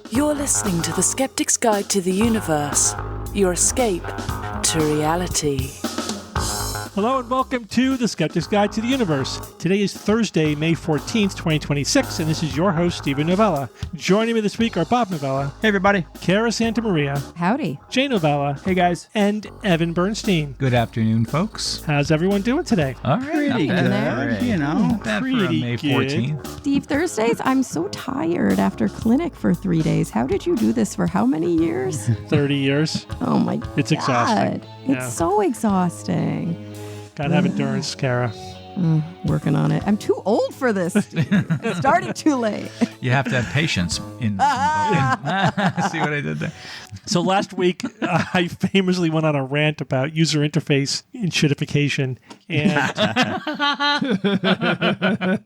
You're listening to the Skeptics Guide to the Universe, your escape to reality. Hello and welcome to the Skeptics Guide to the Universe. Today is Thursday, May 14th, 2026, and this is your host, Stephen Novella. Joining me this week are Bob Novella. Hey, everybody. Kara Santamaria. Howdy. Jay Novella. Hey, guys. And Evan Bernstein. Good afternoon, folks. How's everyone doing today? All right. Pretty not good, bad. you know. Not bad for a Pretty May good. 14th. Steve, Thursdays, I'm so tired after clinic for 3 days. How did you do this for how many years? 30 years. Oh my It's God. exhausting. It's Yeah. so exhausting. Gotta have endurance, Kara. Working on it. I'm too old for this, Steve. I started too late. You have to have patience. See what I did there? So last week, I famously went on a rant about user interface and shitification, and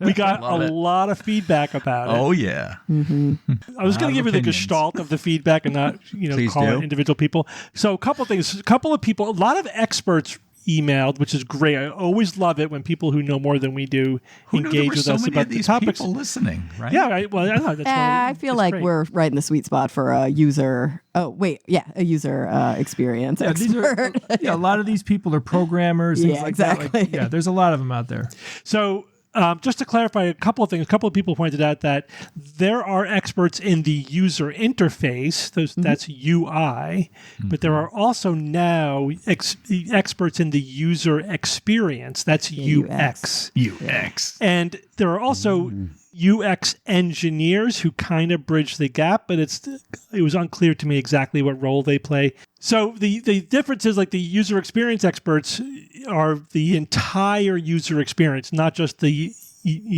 we got Love a it. lot of feedback about it. Oh, yeah. I was going to give you the opinions. gestalt of the feedback and not, Please call do. it individual people. So a couple of things. A couple of people, a lot of experts emailed, which is great. I always love it when people who know more than we do Who knew there engage were with so us many about of the these topics. people listening, right? Yeah, I know. That's why I feel it's like great. we're right in the sweet spot for a user. A user experience. Yeah, these are, expert. a lot of these people are programmers, things Yeah, like that. exactly. Like, there's a lot of them out there. So just to clarify a couple of things, a couple of people pointed out that there are experts in the user interface, that's UI, but there are also now experts in the user experience, that's UX. UX. And there are also UX engineers who kind of bridge the gap, but it was unclear to me exactly what role they play. So the difference is, like, the user experience experts are the entire user experience, not just the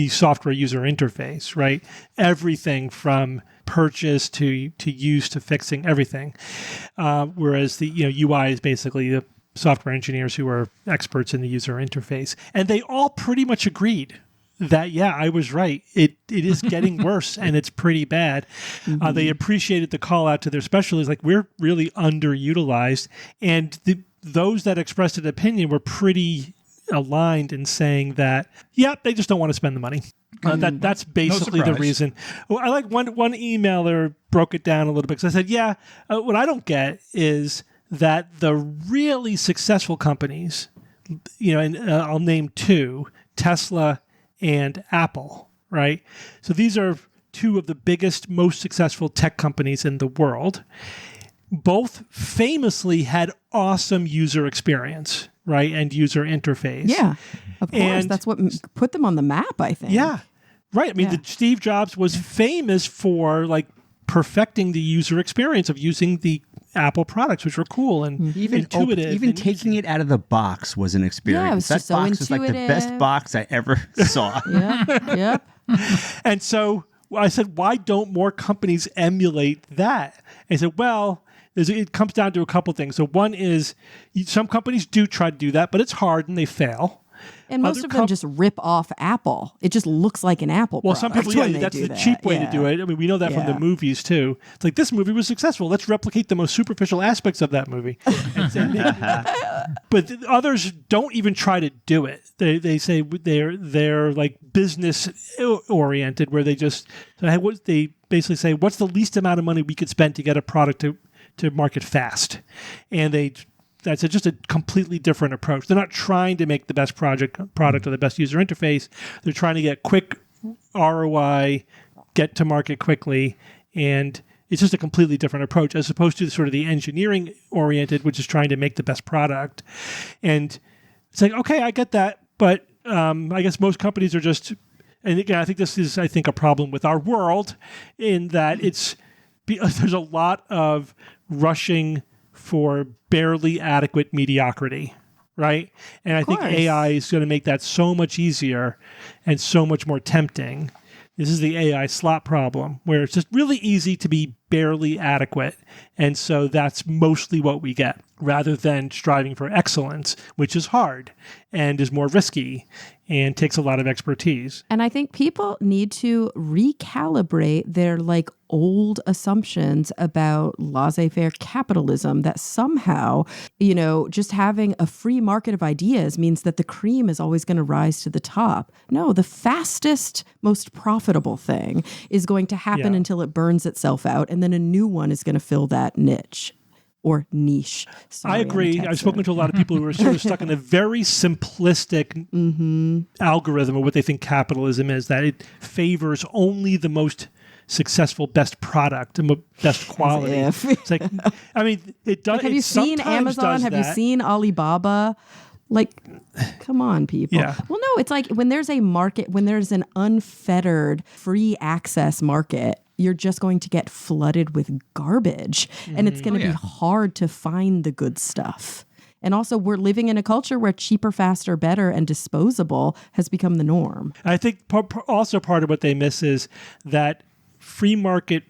software user interface, right? Everything from purchase to use to fixing, everything. Whereas the UI is basically the software engineers who are experts in the user interface. And they all pretty much agreed that, yeah, I was right. It is getting worse, and it's pretty bad. They appreciated the call out to their specialists, like, we're really underutilized. And those that expressed an opinion were pretty aligned in saying that, yeah, they just don't want to spend the money. That's basically the surprise. reason. Well, I like one emailer broke it down a little bit, because I said, what I don't get is that the really successful companies, and I'll name two, Tesla and Apple, right? So these are two of the biggest, most successful tech companies in the world. Both famously had awesome user experience, right? And user interface. Yeah, of course. And- That's what put them on the map, I think. Yeah, right. I mean, Yeah. Steve Jobs was famous for, like, perfecting the user experience of using the Apple products, which were cool and intuitive. Even and taking easy. it out of the box was an experience. Yeah, it was that just so box is like the best intuitive. box I ever saw. Yeah. Yep. And so I said, why don't more companies emulate that? And he said, well, it comes down to a couple things. So one is, some companies do try to do that, but it's hard and they fail. And most Other of them just rip off Apple. It just looks like an Apple Well, product some people, when they that's do the that. cheap way Yeah. to do it. I mean, we know that from the Yeah. movies too. It's like, this movie was successful. Let's replicate the most superficial aspects of that movie. But others don't even try to do it. They say they're like business oriented, where they basically say, what's the least amount of money we could spend to get a product to market fast? And that's just a completely different approach. They're not trying to make the best product or the best user interface. They're trying to get quick ROI, get to market quickly, and it's just a completely different approach, as opposed to sort of the engineering oriented, which is trying to make the best product. And it's like, okay, I get that, but I guess most companies are just, and again, I think this is, a problem with our world, in that there's a lot of rushing for barely adequate mediocrity, right? And I think course. AI is going to make that so much easier and so much more tempting. This is the AI slot problem, where it's just really easy to be barely adequate. And so that's mostly what we get, rather than striving for excellence, which is hard and is more risky and takes a lot of expertise. And I think people need to recalibrate their old assumptions about laissez-faire capitalism, that somehow, just having a free market of ideas means that the cream is always going to rise to the top. No, the fastest, most profitable thing is going to happen until it burns itself out, and then a new one is going to fill that niche. Or niche. Sorry, I agree. I've spoken to a lot of people who are sort of stuck in a very simplistic algorithm of what they think capitalism is, that it favors only the most successful, best product and best quality. It's like, I mean, it does. Have you seen Amazon? Have you seen Alibaba? Come on, people. Yeah. Well, no, it's like when there's a market, when there's an unfettered free access market, you're just going to get flooded with garbage. And it's going to be hard to find the good stuff. And also, we're living in a culture where cheaper, faster, better, and disposable has become the norm. I think also part of what they miss is that free market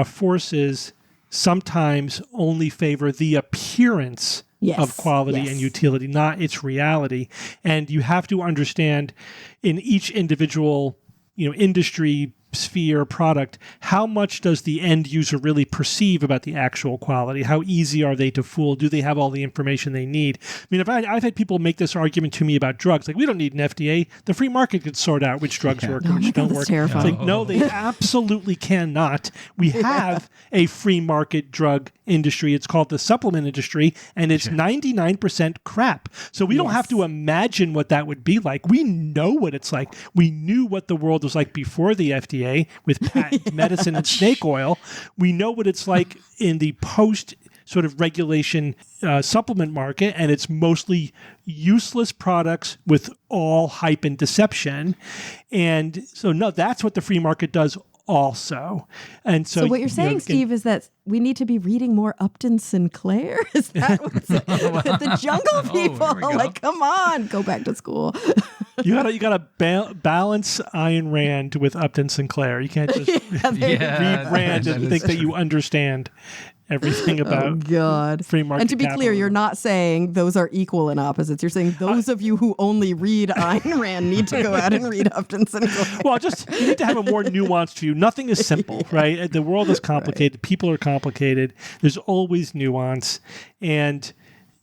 forces sometimes only favor the appearance of quality and utility, not its reality. And you have to understand in each individual, industry, sphere, product, how much does the end user really perceive about the actual quality? How easy are they to fool? Do they have all the information they need? I mean, I've had people make this argument to me about drugs. Like, we don't need an FDA. The free market could sort out which drugs work and which don't work. Terrifying. It's like, no, they absolutely cannot. We have a free market drug industry. It's called the supplement industry, and it's 99% crap. So we don't have to imagine what that would be like. We know what it's like. We knew what the world was like before the FDA with patent medicine and snake oil. We know what it's like in the post sort of regulation supplement market, and it's mostly useless products with all hype and deception. And so, no, that's what the free market does also. And so what you're saying, Steve, is that we need to be reading more Upton Sinclair? Is that what's the Jungle People? Come on, go back to school. You gotta balance Ayn Rand with Upton Sinclair. You can't just read Rand and think that you understand everything about free market. And to be clear, capitalism. you're not saying those are equal and opposites. You're saying those of you who only read Ayn Rand need to go out and read Upton Sinclair. Well, you need to have a more nuanced view. Nothing is simple, right? The world is complicated. Right. People are complicated. There's always nuance. And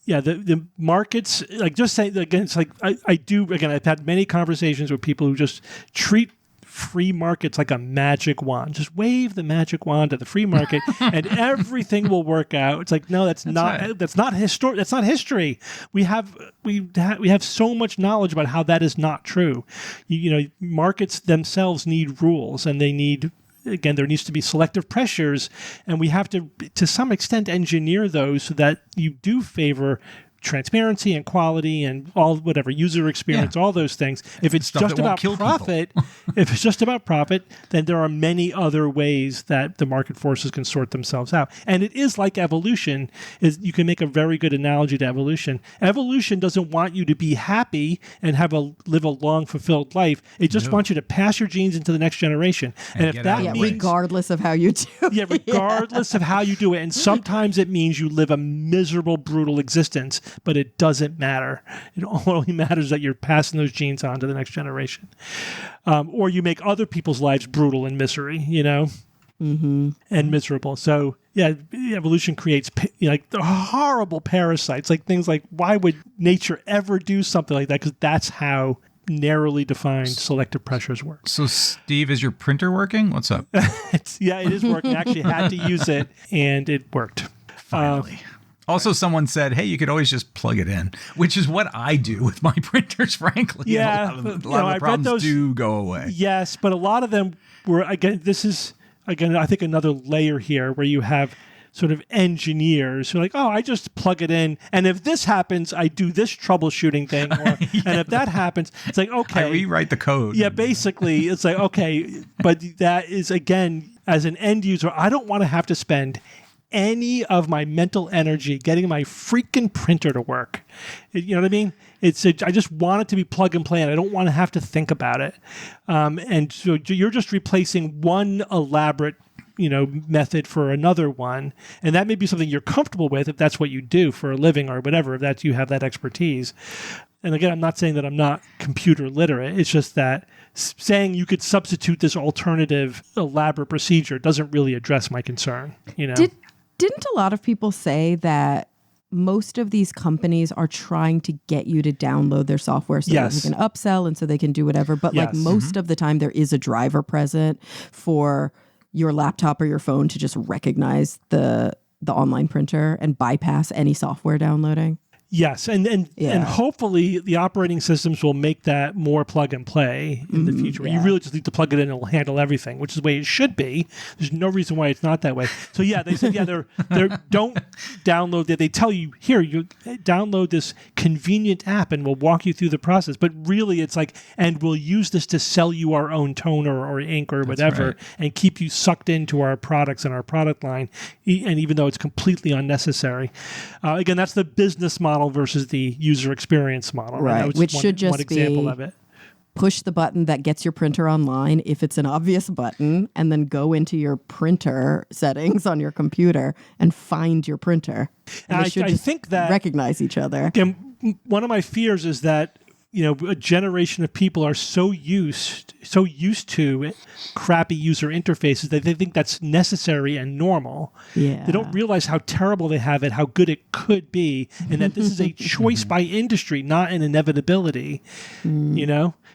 the markets, just saying, again, it's like I've had many conversations with people who just treat free markets like a magic wand. Just wave the magic wand at the free market and everything will work out. It's like, no, that's not history. We have so much knowledge about how that is not true. Markets themselves need rules, and they need, again, there needs to be selective pressures, and we have to some extent engineer those so that you do favor transparency and quality and all whatever user experience, all those things. If it's just about profit, then there are many other ways that the market forces can sort themselves out. And it is like evolution. You can make a very good analogy to evolution. Evolution doesn't want you to be happy and live a long, fulfilled life. It just wants you to pass your genes into the next generation. And if that means, regardless of how you do it. Regardless of how you do it. And sometimes it means you live a miserable, brutal existence. But it doesn't matter. It only matters that you're passing those genes on to the next generation. Or you make other people's lives brutal and misery, and miserable. So, evolution creates the horrible parasites, like things like, why would nature ever do something like that? Because that's how narrowly defined selective pressures work. So, Steve, is your printer working? What's up? It is working. I actually had to use it, and it worked. Finally. Also, someone said, hey, you could always just plug it in, which is what I do with my printers, frankly. Yeah. A lot of the problems do go away. Yes, but a lot of them were, I think another layer here where you have sort of engineers who are like, I just plug it in. And if this happens, I do this troubleshooting thing. And if that happens, it's like, okay. I rewrite the code. Yeah, basically, it's like, okay. But that is, again, as an end user, I don't want to have to spend any of my mental energy getting my freaking printer to work. You know what I mean? I just want it to be plug and play, and I don't want to have to think about it. And so you're just replacing one elaborate method for another one. And that may be something you're comfortable with if that's what you do for a living or whatever, if that you have that expertise. And again, I'm not saying that I'm not computer literate. It's just that saying you could substitute this alternative elaborate procedure doesn't really address my concern. Didn't a lot of people say that most of these companies are trying to get you to download their software so that they can upsell and so they can do whatever. But like most of the time, there is a driver present for your laptop or your phone to just recognize the online printer and bypass any software downloading. Yes, and hopefully the operating systems will make that more plug and play in the future. Where you really just need to plug it in and it'll handle everything, which is the way it should be. There's no reason why it's not that way. So yeah, they said they're don't download that. They tell you here you download this convenient app and we'll walk you through the process. But really, it's like, and we'll use this to sell you our own toner or ink or whatever, and keep you sucked into our products and our product line. And even though it's completely unnecessary, again, that's the business model versus the user experience model, right? Which should just one example be of it. Push the button that gets your printer online if it's an obvious button, and then go into your printer settings on your computer and find your printer. And I think that recognize each other. Again, one of my fears is that a generation of people are so used to crappy user interfaces that they think that's necessary and normal. Yeah. They don't realize how terrible they have it, how good it could be, and that this is a choice by industry, not an inevitability.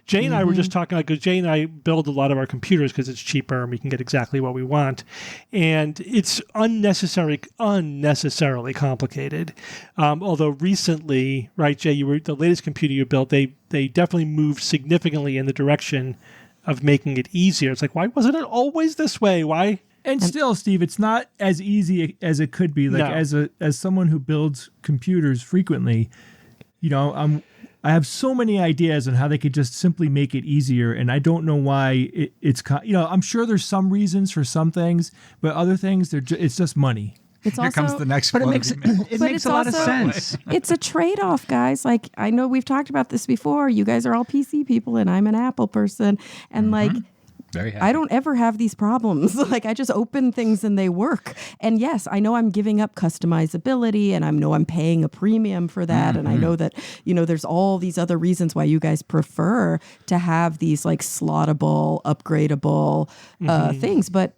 Jay and I were just talking, because Jay and I build a lot of our computers because it's cheaper and we can get exactly what we want. And it's unnecessarily complicated. Although recently, right, Jay, the latest computer you built, they definitely moved significantly in the direction of making it easier. It's like, why wasn't it always this way? Why? And still, Steve, it's not as easy as it could be. Like as someone who builds computers frequently, I have so many ideas on how they could just simply make it easier, and I don't know why it's. I'm sure there's some reasons for some things, but other things, it's just money. Here comes the next one. It makes a lot of sense. It's a trade-off, guys. Like, I know we've talked about this before. You guys are all PC people, and I'm an Apple person, and like. Very happy. I don't ever have these problems. Like, I just open things and they work. And yes, I know I'm giving up customizability, and I know I'm paying a premium for that. And I know that, there's all these other reasons why you guys prefer to have these like slottable, upgradable things. But,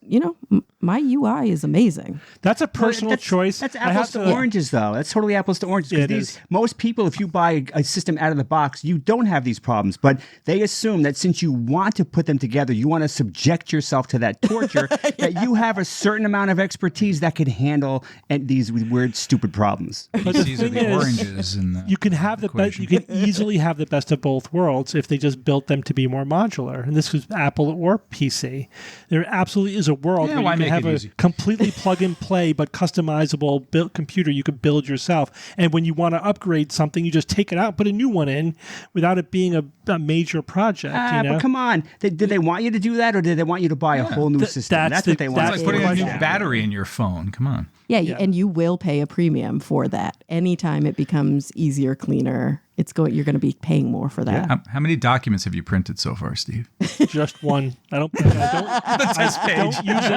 my UI is amazing. That's a personal choice. That's apples to oranges, though. That's totally apples to oranges. Because most people, if you buy a system out of the box, you don't have these problems. But they assume that since you want to put them together, you want to subject yourself to that torture, that you have a certain amount of expertise that could handle these weird, stupid problems. But the thing is, oranges in the you can have the best. You can easily have the best of both worlds if they just built them to be more modular. And this was Apple or PC. There absolutely is a world where you can have a completely plug and play but customizable built computer you could build yourself. And when you want to upgrade something, you just take it out, put a new one in, without it being a major project. But come on, did they want you to do that, or did they want you to buy a whole new system? That's what they want. It's like putting a new battery in your phone. Come on. Yeah, and you will pay a premium for that. Anytime it becomes easier, cleaner, you're going to be paying more for that. Yeah. How many documents have you printed so far, Steve? Just one. I don't use it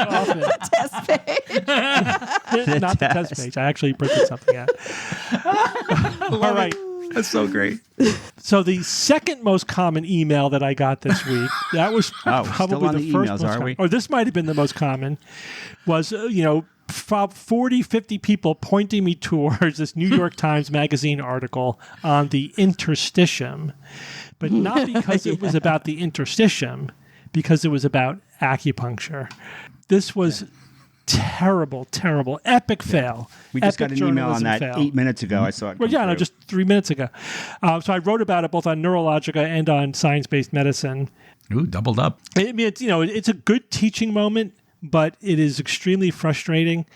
often. The test page. Not the test page. I actually printed something out. All right. That's so great. So the second most common email that I got this week, that was probably the first emails, most common, or this might have been the most common, was 40, 50 people pointing me towards this New York Times Magazine article on the interstitium, but not because it was about the interstitium, because it was about acupuncture. This was terrible, epic fail. We just got an email on that 8 minutes ago. I saw it. Well, no, just 3 minutes ago. So I wrote about it both on Neurologica and on Science-Based Medicine. Ooh, doubled up. I mean, it's a good teaching moment, but it is extremely frustrating.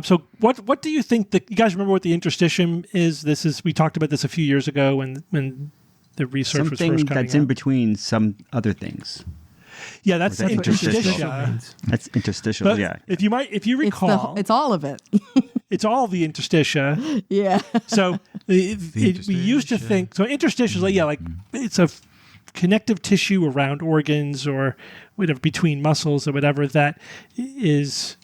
So what do you think you guys remember what the interstitium is? We talked about this a few years ago when the research was first coming out. Something that's in between some other things. Yeah, that's interstitial. That's interstitial. But yeah. If you recall, it's all of it. It's all the interstitia. Yeah. So we used to think so. Interstitials, it's a connective tissue around organs or whatever, between muscles or whatever, that is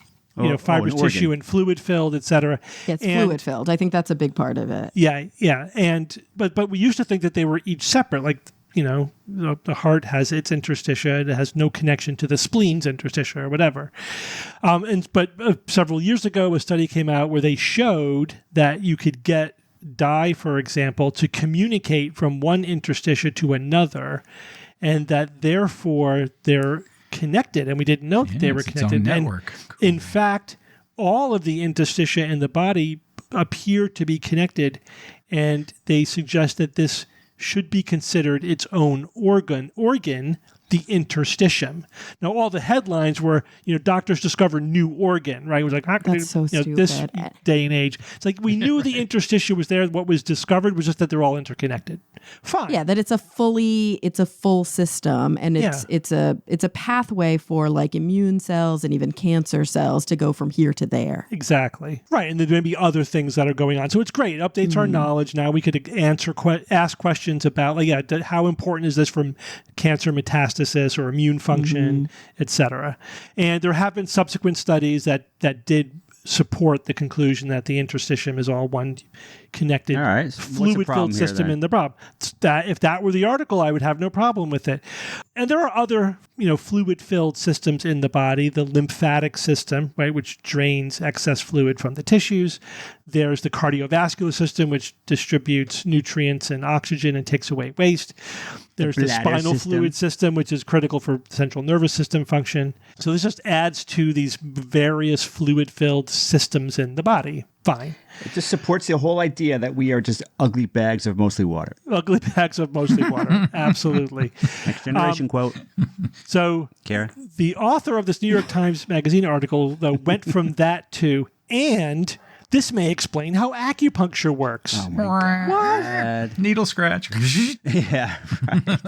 fibrous tissue and fluid filled, etc. Yeah, it's fluid filled. I think that's a big part of it. Yeah. But we used to think that they were each separate. Like, the heart has its interstitia. It has no connection to the spleen's interstitia or whatever. But several years ago, a study came out where they showed that you could get dye, for example, to communicate from one interstitia to another, and that therefore they're connected. And we didn't know that they were connected. Its own network. And in fact, all of the interstitia in the body appear to be connected, and they suggest that this should be considered its own organ, the interstitium. Now, all the headlines were, doctors discover new organ, right? It was like, that's so stupid. This day and age. It's like, we knew the interstitium was there. What was discovered was just that they're all interconnected. Fine. Yeah, that it's a full system, and it's a pathway for like immune cells and even cancer cells to go from here to there. Exactly. Right. And there may be other things that are going on. So it's great. It updates our knowledge. Now we could ask questions about, how important is this from cancer metastasis or immune function, etc. And there have been subsequent studies that did support the conclusion that the interstitium is all one connected fluid-filled system in the problem. If that were the article, I would have no problem with it. And there are other, fluid-filled systems in the body. The lymphatic system, right, which drains excess fluid from the tissues. There's the cardiovascular system, which distributes nutrients and oxygen and takes away waste. There's the spinal fluid system, which is critical for central nervous system function. So this just adds to these various fluid-filled systems in the body. Fine. It just supports the whole idea that we are just ugly bags of mostly water. Ugly bags of mostly water. Absolutely. Next generation quote. So Kara? The author of this New York Times Magazine article, though, went from that to, and this may explain how acupuncture works. Oh, my God. Needle scratch. Yeah, right.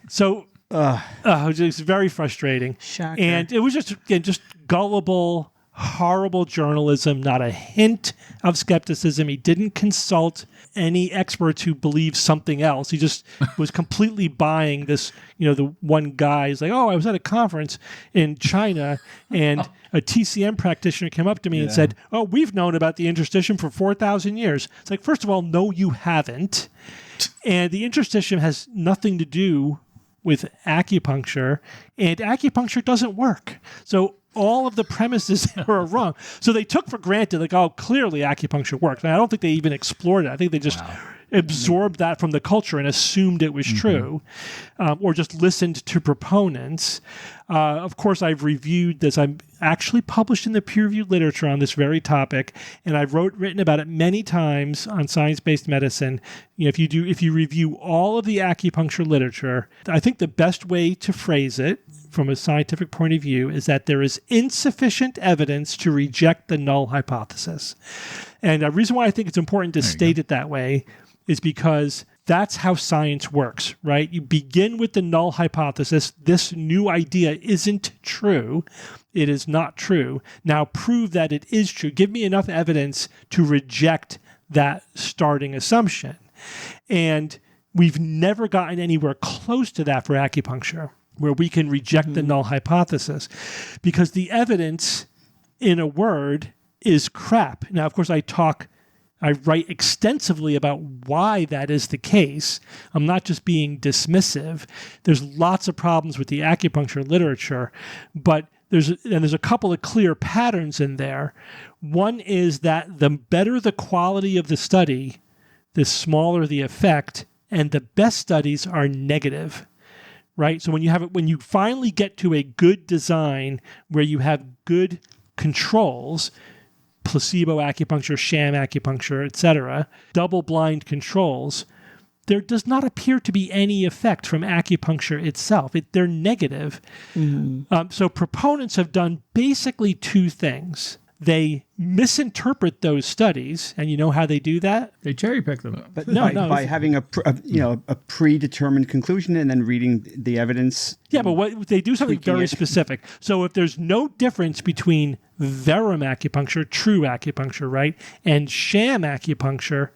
So it's very frustrating. Shocker. And it was just gullible, horrible journalism, not a hint of skepticism. He didn't consult any experts who believed something else. He just was completely buying this. The one guy is like, I was at a conference in China, and a TCM practitioner came up to me and said, we've known about the interstitium for 4,000 years. It's like, first of all, no, you haven't. And the interstitium has nothing to do with acupuncture, and acupuncture doesn't work. So all of the premises are wrong. So they took for granted, clearly acupuncture works. And I don't think they even explored it. I think they just absorbed that from the culture and assumed it was true, or just listened to proponents. Of course, I've reviewed this. I'm actually published in the peer-reviewed literature on this very topic, and I've written about it many times on Science-Based Medicine. If you review all of the acupuncture literature, I think the best way to phrase it from a scientific point of view is that there is insufficient evidence to reject the null hypothesis. And the reason why I think it's important to state it that way is because that's how science works, right? You begin with the null hypothesis. This new idea isn't true. It is not true. Now prove that it is true. Give me enough evidence to reject that starting assumption. And we've never gotten anywhere close to that for acupuncture, where we can reject the null hypothesis, because the evidence, in a word, is crap. Now, of course, I write extensively about why that is the case. I'm not just being dismissive. There's lots of problems with the acupuncture literature, but there's a couple of clear patterns in there. One is that the better the quality of the study, the smaller the effect, and the best studies are negative. Right? So when you finally get to a good design where you have good controls, placebo acupuncture, sham acupuncture, etc., double-blind controls, there does not appear to be any effect from acupuncture itself. They're negative. So proponents have done basically two things. They misinterpret those studies, and you know how they do that? They cherry pick them. But by having a predetermined conclusion and then reading the evidence. Yeah, but they do something very specific. So if there's no difference between verum acupuncture, true acupuncture, right, and sham acupuncture,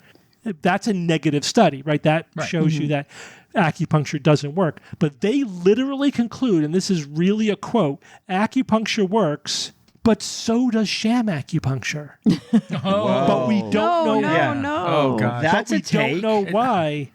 That's a negative study, right? That shows you that acupuncture doesn't work. But they literally conclude, and this is really a quote, acupuncture works, but so does sham acupuncture. But we don't know. No. Oh, God. That's We a take. don't know why.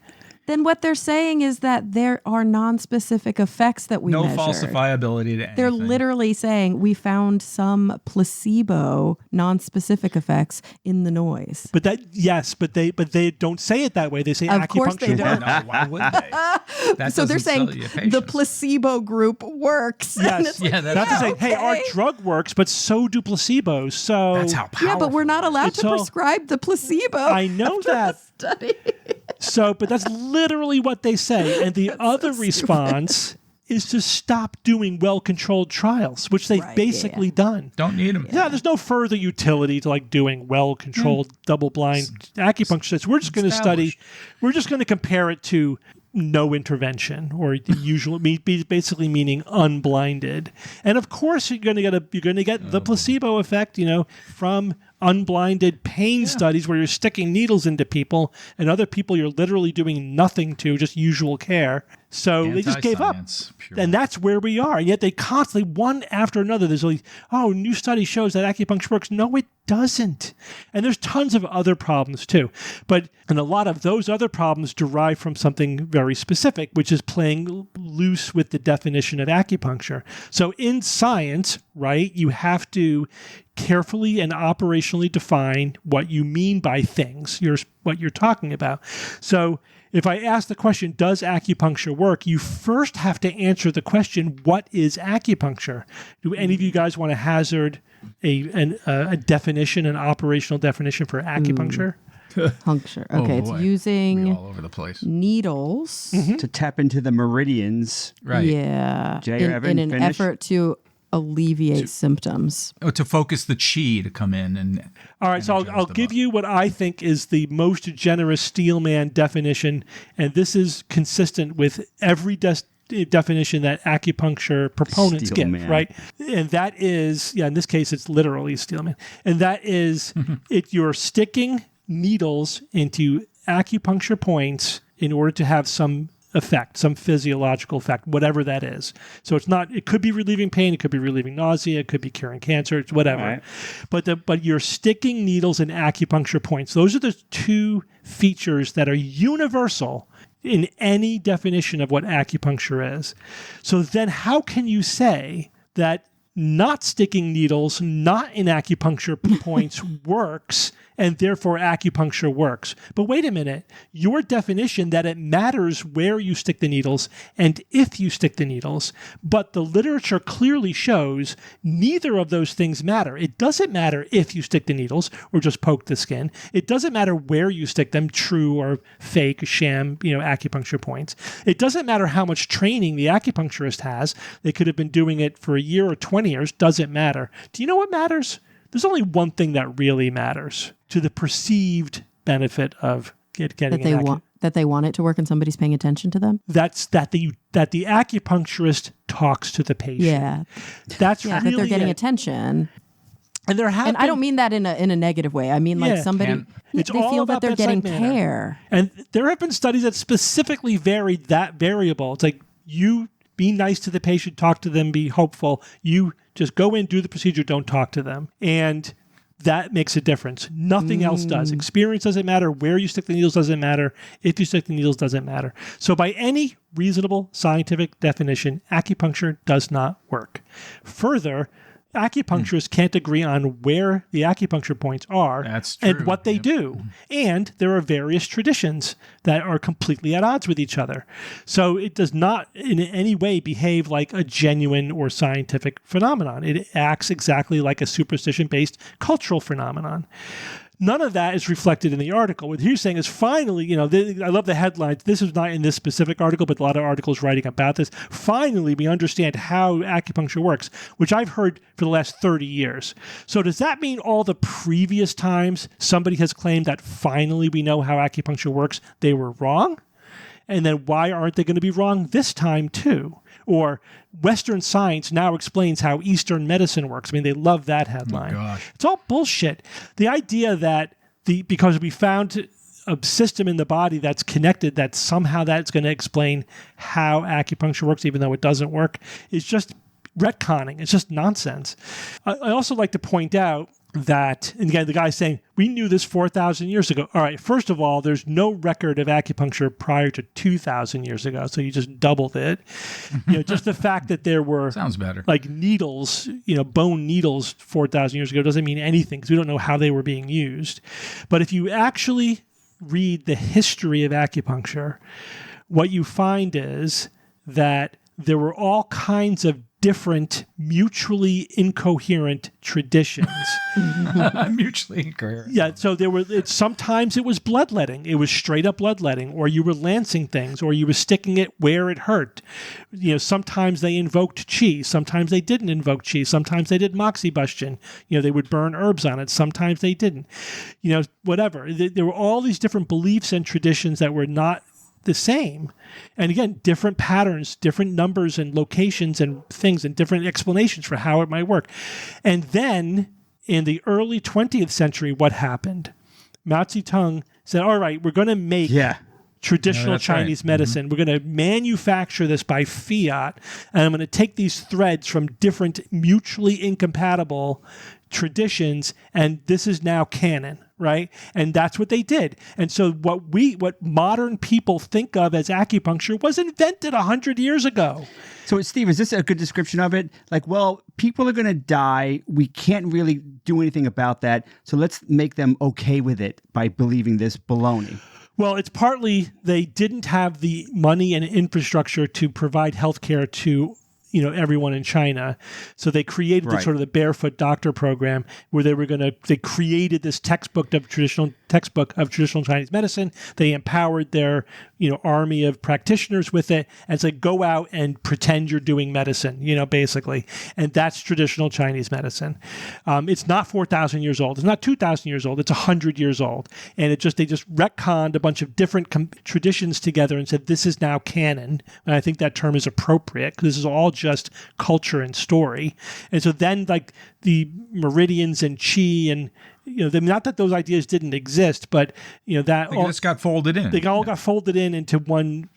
Then what they're saying is that there are non-specific effects that we No measured. falsifiability to anything. They're literally saying we found some placebo non-specific effects in the noise. But they don't say it that way. They say Of acupuncture course they don't. No, why would they? That So they're doesn't saying sell you the patients. placebo group works. And Yes. it's like, Yeah, that's Not to say, hey, our okay. drug works, but so do placebos. So That's how powerful. Yeah, but we're not allowed It's to all- prescribe the placebo. I know that. Study. So, but that's literally what they say. And the other response is to stop doing well-controlled trials, which they've Right, basically done. Don't need them. Yeah, there's no further utility to like doing well-controlled double-blind acupuncture studies. We're just going to study. We're just going to compare it to no intervention, or the usual, basically meaning unblinded. And of course, you're going to get the placebo effect, from unblinded pain studies where you're sticking needles into people, and other people you're literally doing nothing to, just usual care. So they just gave up. Anti-science, pure. And that's where we are. And yet they constantly, one after another, there's like, new study shows that acupuncture works. No, it doesn't. And there's tons of other problems too. And a lot of those other problems derive from something very specific, which is playing loose with the definition of acupuncture. So in science, right, you have to carefully and operationally define what you mean by things, what you're talking about. So if I ask the question, does acupuncture work? You first have to answer the question, what is acupuncture? Do any of you guys want to hazard a definition, an operational definition for acupuncture? Puncture. Okay, it's boy. using all over the place. needles. To tap into the meridians. Right. Yeah. Jay or Evan, in an finish? effort to alleviate symptoms. Oh, to focus the chi to come in and. All right, so I'll give you what I think is the most generous Steelman definition, and this is consistent with every definition that acupuncture proponents Steelman. give, right? And that is, in this case, it's literally Steelman, and that is, you're sticking needles into acupuncture points in order to have some effect, some physiological effect, whatever that is. So it could be relieving pain, it could be relieving nausea, it could be curing cancer, it's whatever. Right. But you're sticking needles in acupuncture points. Those are the two features that are universal in any definition of what acupuncture is. So then how can you say that not sticking needles, not in acupuncture points works, and therefore acupuncture works? But wait a minute, your definition that it matters where you stick the needles and if you stick the needles, but the literature clearly shows neither of those things matter. It doesn't matter if you stick the needles or just poke the skin. It doesn't matter where you stick them, true or fake, sham, acupuncture points. It doesn't matter how much training the acupuncturist has. They could have been doing it for a year or 20 years. Doesn't matter. Do you know what matters? There's only one thing that really matters to the perceived benefit of getting that they want it to work and somebody's paying attention to them. That's that the acupuncturist talks to the patient. Yeah, that's that really they're getting it. attention. And I don't mean that in a negative way. I mean like somebody It's they all feel about that they're getting bedside manner. care. And there have been studies that specifically varied that variable. It's like you be nice to the patient, talk to them, be hopeful. You just go in, do the procedure, don't talk to them. And that makes a difference. Nothing else does. Experience doesn't matter. Where you stick the needles doesn't matter. If you stick the needles doesn't matter. So by any reasonable scientific definition, acupuncture does not work. Further, acupuncturists can't agree on where the acupuncture points are That's true. and what they do. And there are various traditions that are completely at odds with each other. So it does not in any way behave like a genuine or scientific phenomenon. It acts exactly like a superstition-based cultural phenomenon. None of that is reflected in the article. What he's saying is finally, I love the headlines. This is not in this specific article, but a lot of articles writing about this. Finally, we understand how acupuncture works, which I've heard for the last 30 years. So does that mean all the previous times somebody has claimed that finally we know how acupuncture works, they were wrong? And then why aren't they going to be wrong this time too? Or Western science now explains how Eastern medicine works. I mean, they love that headline. Oh, gosh. It's all bullshit. The idea that because we found a system in the body that's connected, that somehow that's going to explain how acupuncture works, even though it doesn't work, is just retconning. It's just nonsense. I also like to point out that, and again, the guy's saying, we knew this 4,000 years ago. All right, first of all, there's no record of acupuncture prior to 2,000 years ago, so you just doubled it. Just the fact that there were sounds better, like needles, bone needles 4,000 years ago doesn't mean anything because we don't know how they were being used. But if you actually read the history of acupuncture, what you find is that there were all kinds of different mutually incoherent traditions. Mutually incoherent. Yeah, so sometimes it was bloodletting. It was straight up bloodletting, or you were lancing things, or you were sticking it where it hurt. Sometimes they invoked qi. Sometimes they didn't invoke qi. Sometimes they did moxibustion. They would burn herbs on it. Sometimes they didn't. Whatever. There were all these different beliefs and traditions that were not the same. And again, different patterns, different numbers and locations and things and different explanations for how it might work. And then in the early 20th century, what happened? Mao Zedong said, all right, we're going to make traditional Chinese medicine. We're going to manufacture this by fiat. And I'm going to take these threads from different mutually incompatible traditions, and this is now canon, right? And that's what they did. And so what modern people think of as acupuncture was invented 100 years ago. So, Steve, is this a good description of it? Like, well, people are going to die. We can't really do anything about that. So let's make them okay with it by believing this baloney. Well, it's partly they didn't have the money and infrastructure to provide healthcare to everyone in China. So they created the barefoot doctor program where they created this textbook of traditional Chinese medicine. They empowered their, army of practitioners with it and said, go out and pretend you're doing medicine, basically. And that's traditional Chinese medicine. It's not 4,000 years old. It's not 2,000 years old. It's 100 years old. And they just retconned a bunch of different traditions together and said, this is now canon. And I think that term is appropriate because this is all just culture and story. And so then the meridians and qi and not that those ideas didn't exist, but that they just got folded in. They all got folded into one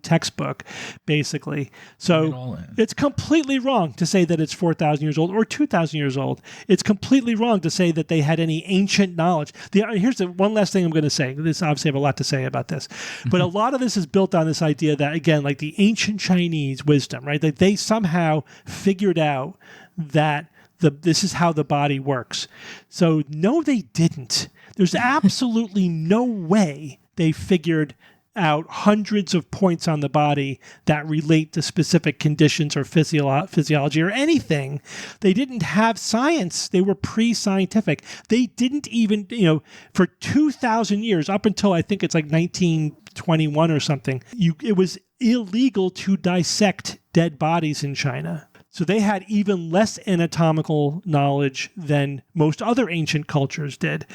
textbook, basically. So it's completely wrong to say that it's 4,000 years old or 2,000 years old. It's completely wrong to say that they had any ancient knowledge. Here's the one last thing I'm going to say. This obviously I have a lot to say about this, but a lot of this is built on this idea that, again, like the ancient Chinese wisdom, right? That they somehow figured out that this is how the body works. So no, they didn't. There's absolutely no way they figured out hundreds of points on the body that relate to specific conditions or physiology or anything. They didn't have science. They were pre-scientific. They didn't even, for 2,000 years, up until I think it's like 1921 or something, it was illegal to dissect dead bodies in China. So they had even less anatomical knowledge than most other ancient cultures did.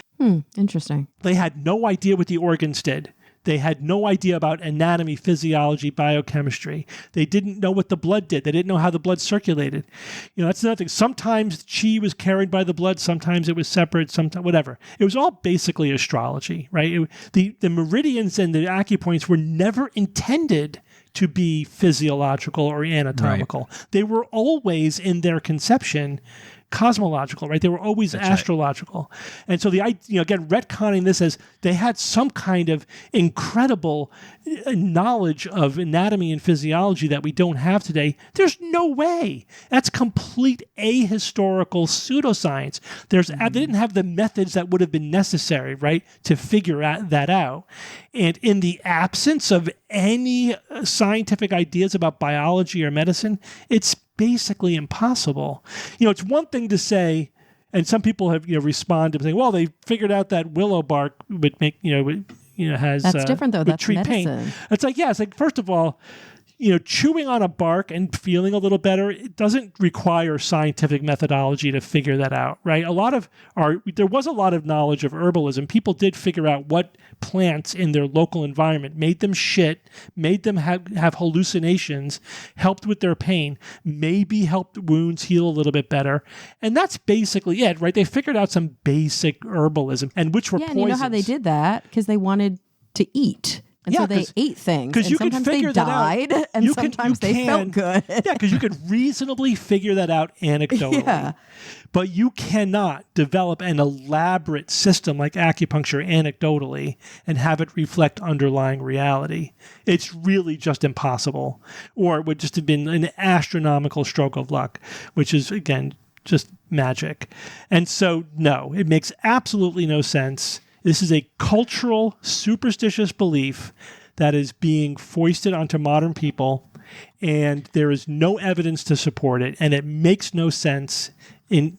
Interesting. They had no idea what the organs did. They had no idea about anatomy, physiology, biochemistry. They didn't know what the blood did. They didn't know how the blood circulated. That's another thing. Sometimes qi was carried by the blood. Sometimes it was separate. Sometimes whatever. It was all basically astrology, right? The meridians and the acupoints were never intended to be physiological or anatomical. Right. They were always, in their conception, cosmological, right? They were always astrological. Right. And so again, retconning this as they had some kind of incredible knowledge of anatomy and physiology that we don't have today. There's no way. That's complete ahistorical pseudoscience. They didn't have the methods that would have been necessary, right, to figure that out. And in the absence of any scientific ideas about biology or medicine, it's basically impossible. It's one thing to say, and some people have responded saying, well, they figured out that willow bark would make has that's different though. That's treat medicine. pain. It's like, yeah, it's like, first of all, chewing on a bark and feeling a little better, it doesn't require scientific methodology to figure that out, right? There was a lot of knowledge of herbalism. People did figure out what plants in their local environment made them shit, made them have hallucinations, helped with their pain, maybe helped wounds heal a little bit better. And that's basically it, right? They figured out some basic herbalism, and which were poisons. And you know how they did that? Because they wanted to you And so they ate things. Because you can figure that out. Sometimes they died, and sometimes they felt good. Yeah, because you could reasonably figure that out anecdotally. Yeah. But you cannot develop an elaborate system like acupuncture anecdotally and have it reflect underlying reality. It's really just impossible. Or it would just have been an astronomical stroke of luck, which is, again, just magic. And so, no, it makes absolutely no sense. This is a cultural, superstitious belief that is being foisted onto modern people, and there is no evidence to support it, and it makes no sense in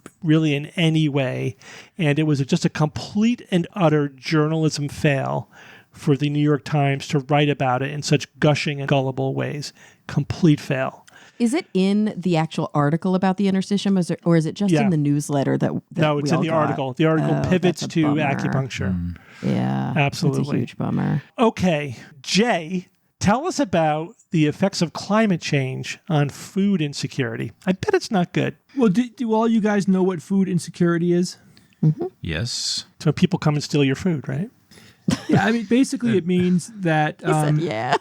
any way. And it was just a complete and utter journalism fail for the New York Times to write about it in such gushing and gullible ways. Complete fail. Is it in the actual article about the interstitium, or is it just in the newsletter that No, it's in the article. The article pivots to bummer. acupuncture. Yeah, absolutely. That's a huge bummer. Okay, Jay, tell us about the effects of climate change on food insecurity. I bet it's not good. Well, do all you guys know what food insecurity is? Mm-hmm. Yes. So people come and steal your food, right? Yeah, I mean, basically it means that Yeah.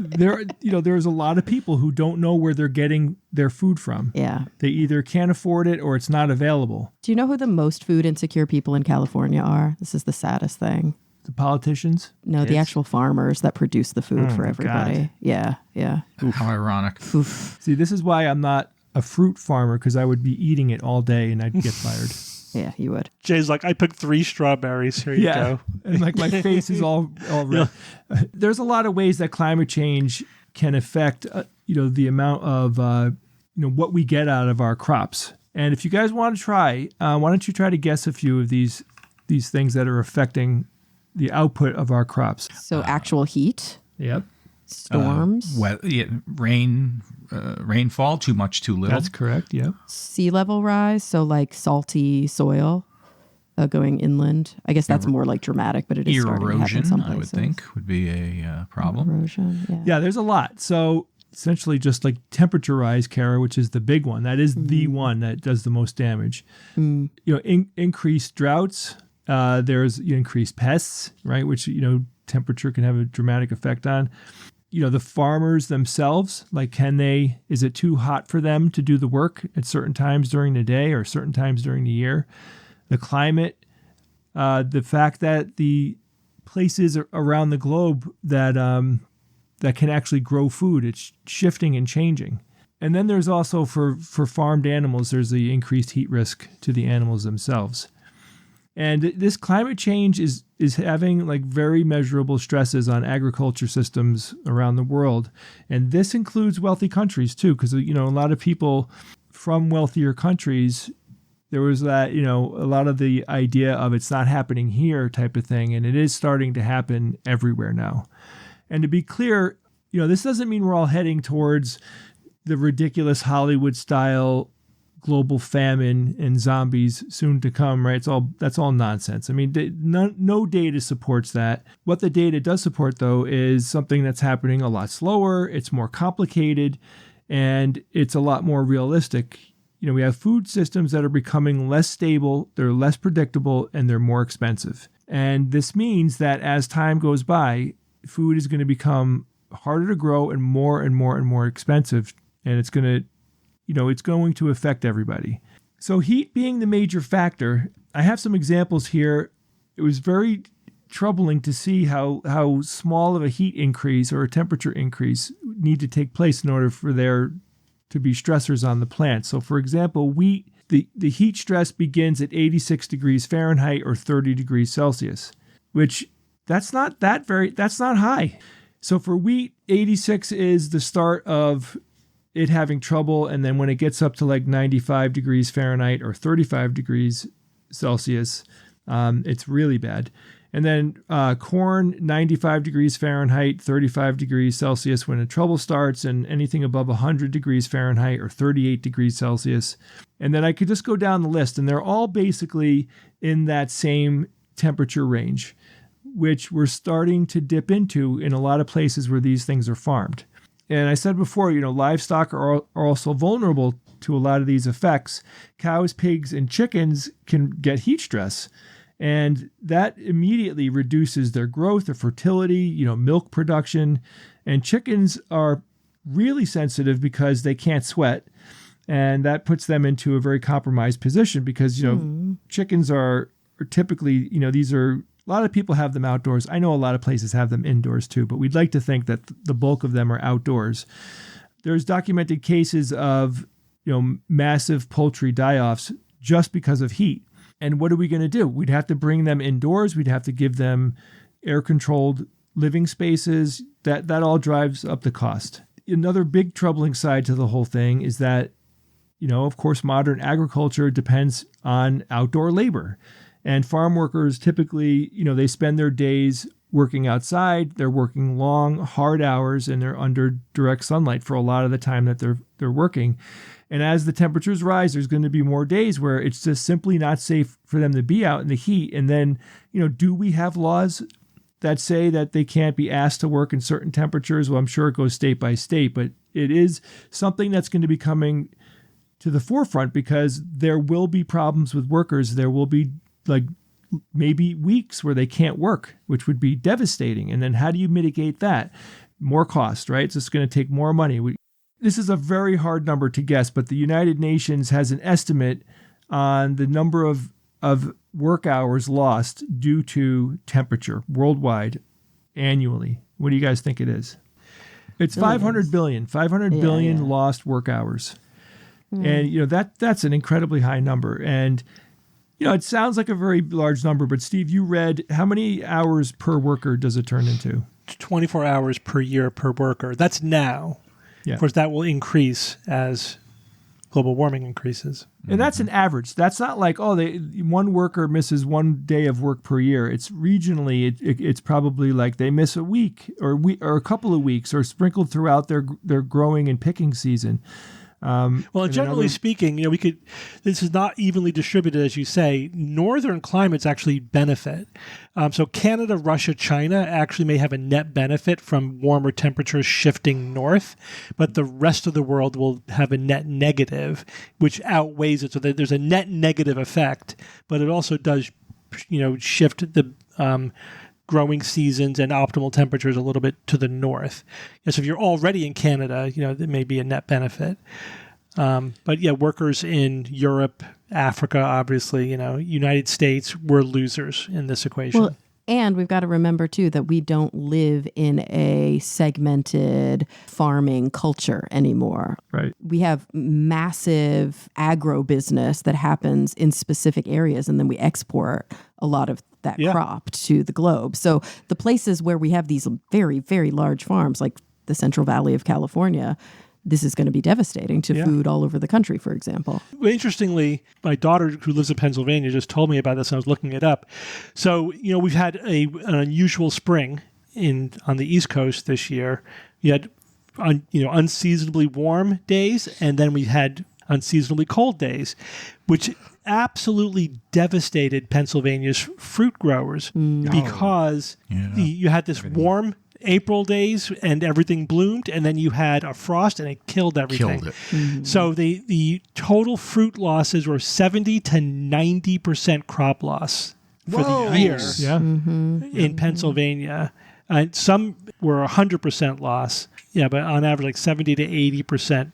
there's a lot of people who don't know where they're getting their food from. Yeah. They either can't afford it or it's not available. Do you know who the most food insecure people in California are? This is the saddest thing. The politicians? No, the actual farmers that produce the food for everybody. God. Yeah, yeah. How ironic. Oof. See, this is why I'm not a fruit farmer, because I would be eating it all day and I'd get fired. Yeah, you would. Jay's like, I picked 3 strawberries. Here you go. And like my face is all red. There's a lot of ways that climate change can affect, the amount of, what we get out of our crops. And if you guys want to try, why don't you try to guess a few of these things that are affecting the output of our crops? So actual heat, Yep. storms, Rainfall, too much, too little. That's correct. Yep. sea level rise, so like salty soil going inland. I guess that's more like dramatic, but it is starting to happen Erosion, some I would places. think, would be a problem. Erosion, yeah. Yeah, there's a lot. So essentially just like temperature rise, Kara, which is the big one. That is the one that does the most damage. Increased droughts. There's increased pests, right? Which, temperature can have a dramatic effect on. The farmers themselves, like is it too hot for them to do the work at certain times during the day or certain times during the year? The climate, the fact that the places around the globe that can actually grow food, it's shifting and changing. And then there's also for farmed animals, there's the increased heat risk to the animals themselves. And this climate change is having like very measurable stresses on agriculture systems around the world. And this includes wealthy countries too, because, a lot of people from wealthier countries, there was that, a lot of the idea of it's not happening here type of thing. And it is starting to happen everywhere now. And to be clear, this doesn't mean we're all heading towards the ridiculous Hollywood style global famine and zombies soon to come, right? That's all nonsense. I mean, no data supports that. What the data does support, though, is something that's happening a lot slower, it's more complicated, and it's a lot more realistic. We have food systems that are becoming less stable, they're less predictable, and they're more expensive. And this means that as time goes by, food is going to become harder to grow and more expensive, and it's going to affect everybody. So heat being the major factor, I have some examples here. It was very troubling to see how small of a heat increase or a temperature increase need to take place in order for there to be stressors on the plant. So for example, wheat, the heat stress begins at 86 degrees Fahrenheit or 30 degrees Celsius, which that's not high. So for wheat, 86 is the start of it having trouble, and then when it gets up to like 95 degrees Fahrenheit or 35 degrees Celsius, it's really bad. And then corn, 95 degrees Fahrenheit, 35 degrees Celsius when the trouble starts, and anything above 100 degrees Fahrenheit or 38 degrees Celsius. And then I could just go down the list, and they're all basically in that same temperature range, which we're starting to dip into in a lot of places where these things are farmed. And I said before, livestock are also vulnerable to a lot of these effects. Cows, pigs, and chickens can get heat stress, and that immediately reduces their growth, their fertility, milk production. And chickens are really sensitive because they can't sweat, and that puts them into a very compromised position because, chickens are typically, these are, a lot of people have them outdoors. I know a lot of places have them indoors too, but we'd like to think that the bulk of them are outdoors. There's documented cases of, massive poultry die-offs just because of heat. And what are we going to do? We'd have to bring them indoors. We'd have to give them air-controlled living spaces. That all drives up the cost. Another big troubling side to the whole thing is that, of course, modern agriculture depends on outdoor labor. And farm workers typically, they spend their days working outside. They're working long, hard hours, and they're under direct sunlight for a lot of the time that they're working. And as the temperatures rise, there's going to be more days where it's just simply not safe for them to be out in the heat. And then, do we have laws that say that they can't be asked to work in certain temperatures? Well, I'm sure it goes state by state, but it is something that's going to be coming to the forefront because there will be problems with workers. There will be maybe weeks where they can't work, which would be devastating. And then how do you mitigate that? More cost, right? So it's going to take more money. This is a very hard number to guess, but the United Nations has an estimate on the number of work hours lost due to temperature worldwide annually. What do you guys think it is? It's 500 billion lost work hours. And, that's an incredibly high number. And, it sounds like a very large number, but Steve, you read how many hours per worker does it turn into? 24 hours per year per worker. That's now. Yeah. Of course, that will increase as global warming increases. And that's an average. That's not like, one worker misses 1 day of work per year. It's regionally, it's probably like they miss a week or a couple of weeks or sprinkled throughout their growing and picking season. Well, generally speaking, this is not evenly distributed, as you say. Northern climates actually benefit. So Canada, Russia, China actually may have a net benefit from warmer temperatures shifting north, but the rest of the world will have a net negative, which outweighs it. So that there's a net negative effect, but it also does, shift the growing seasons and optimal temperatures a little bit to the north. So if you're already in Canada, there may be a net benefit. But yeah, workers in Europe, Africa, obviously, United States, we're losers in this equation. Well, and we've got to remember, too, that we don't live in a segmented farming culture anymore. Right. We have massive agro business that happens in specific areas, and then we export a lot of that crop to the globe. So the places where we have these very, very large farms, like the Central Valley of California, this is going to be devastating to food all over the country, for example. Interestingly, my daughter, who lives in Pennsylvania, just told me about this, and I was looking it up. So, we've had an unusual spring on the East Coast this year. We had, unseasonably warm days, and then we had unseasonably cold days, which absolutely devastated Pennsylvania's fruit growers because you had this warm April days and everything bloomed, and then you had a frost and it killed everything. Mm-hmm. So the total fruit losses were 70 to 90% crop loss for the year in Pennsylvania. And some were 100% loss. Yeah, but on average, like 70 to 80%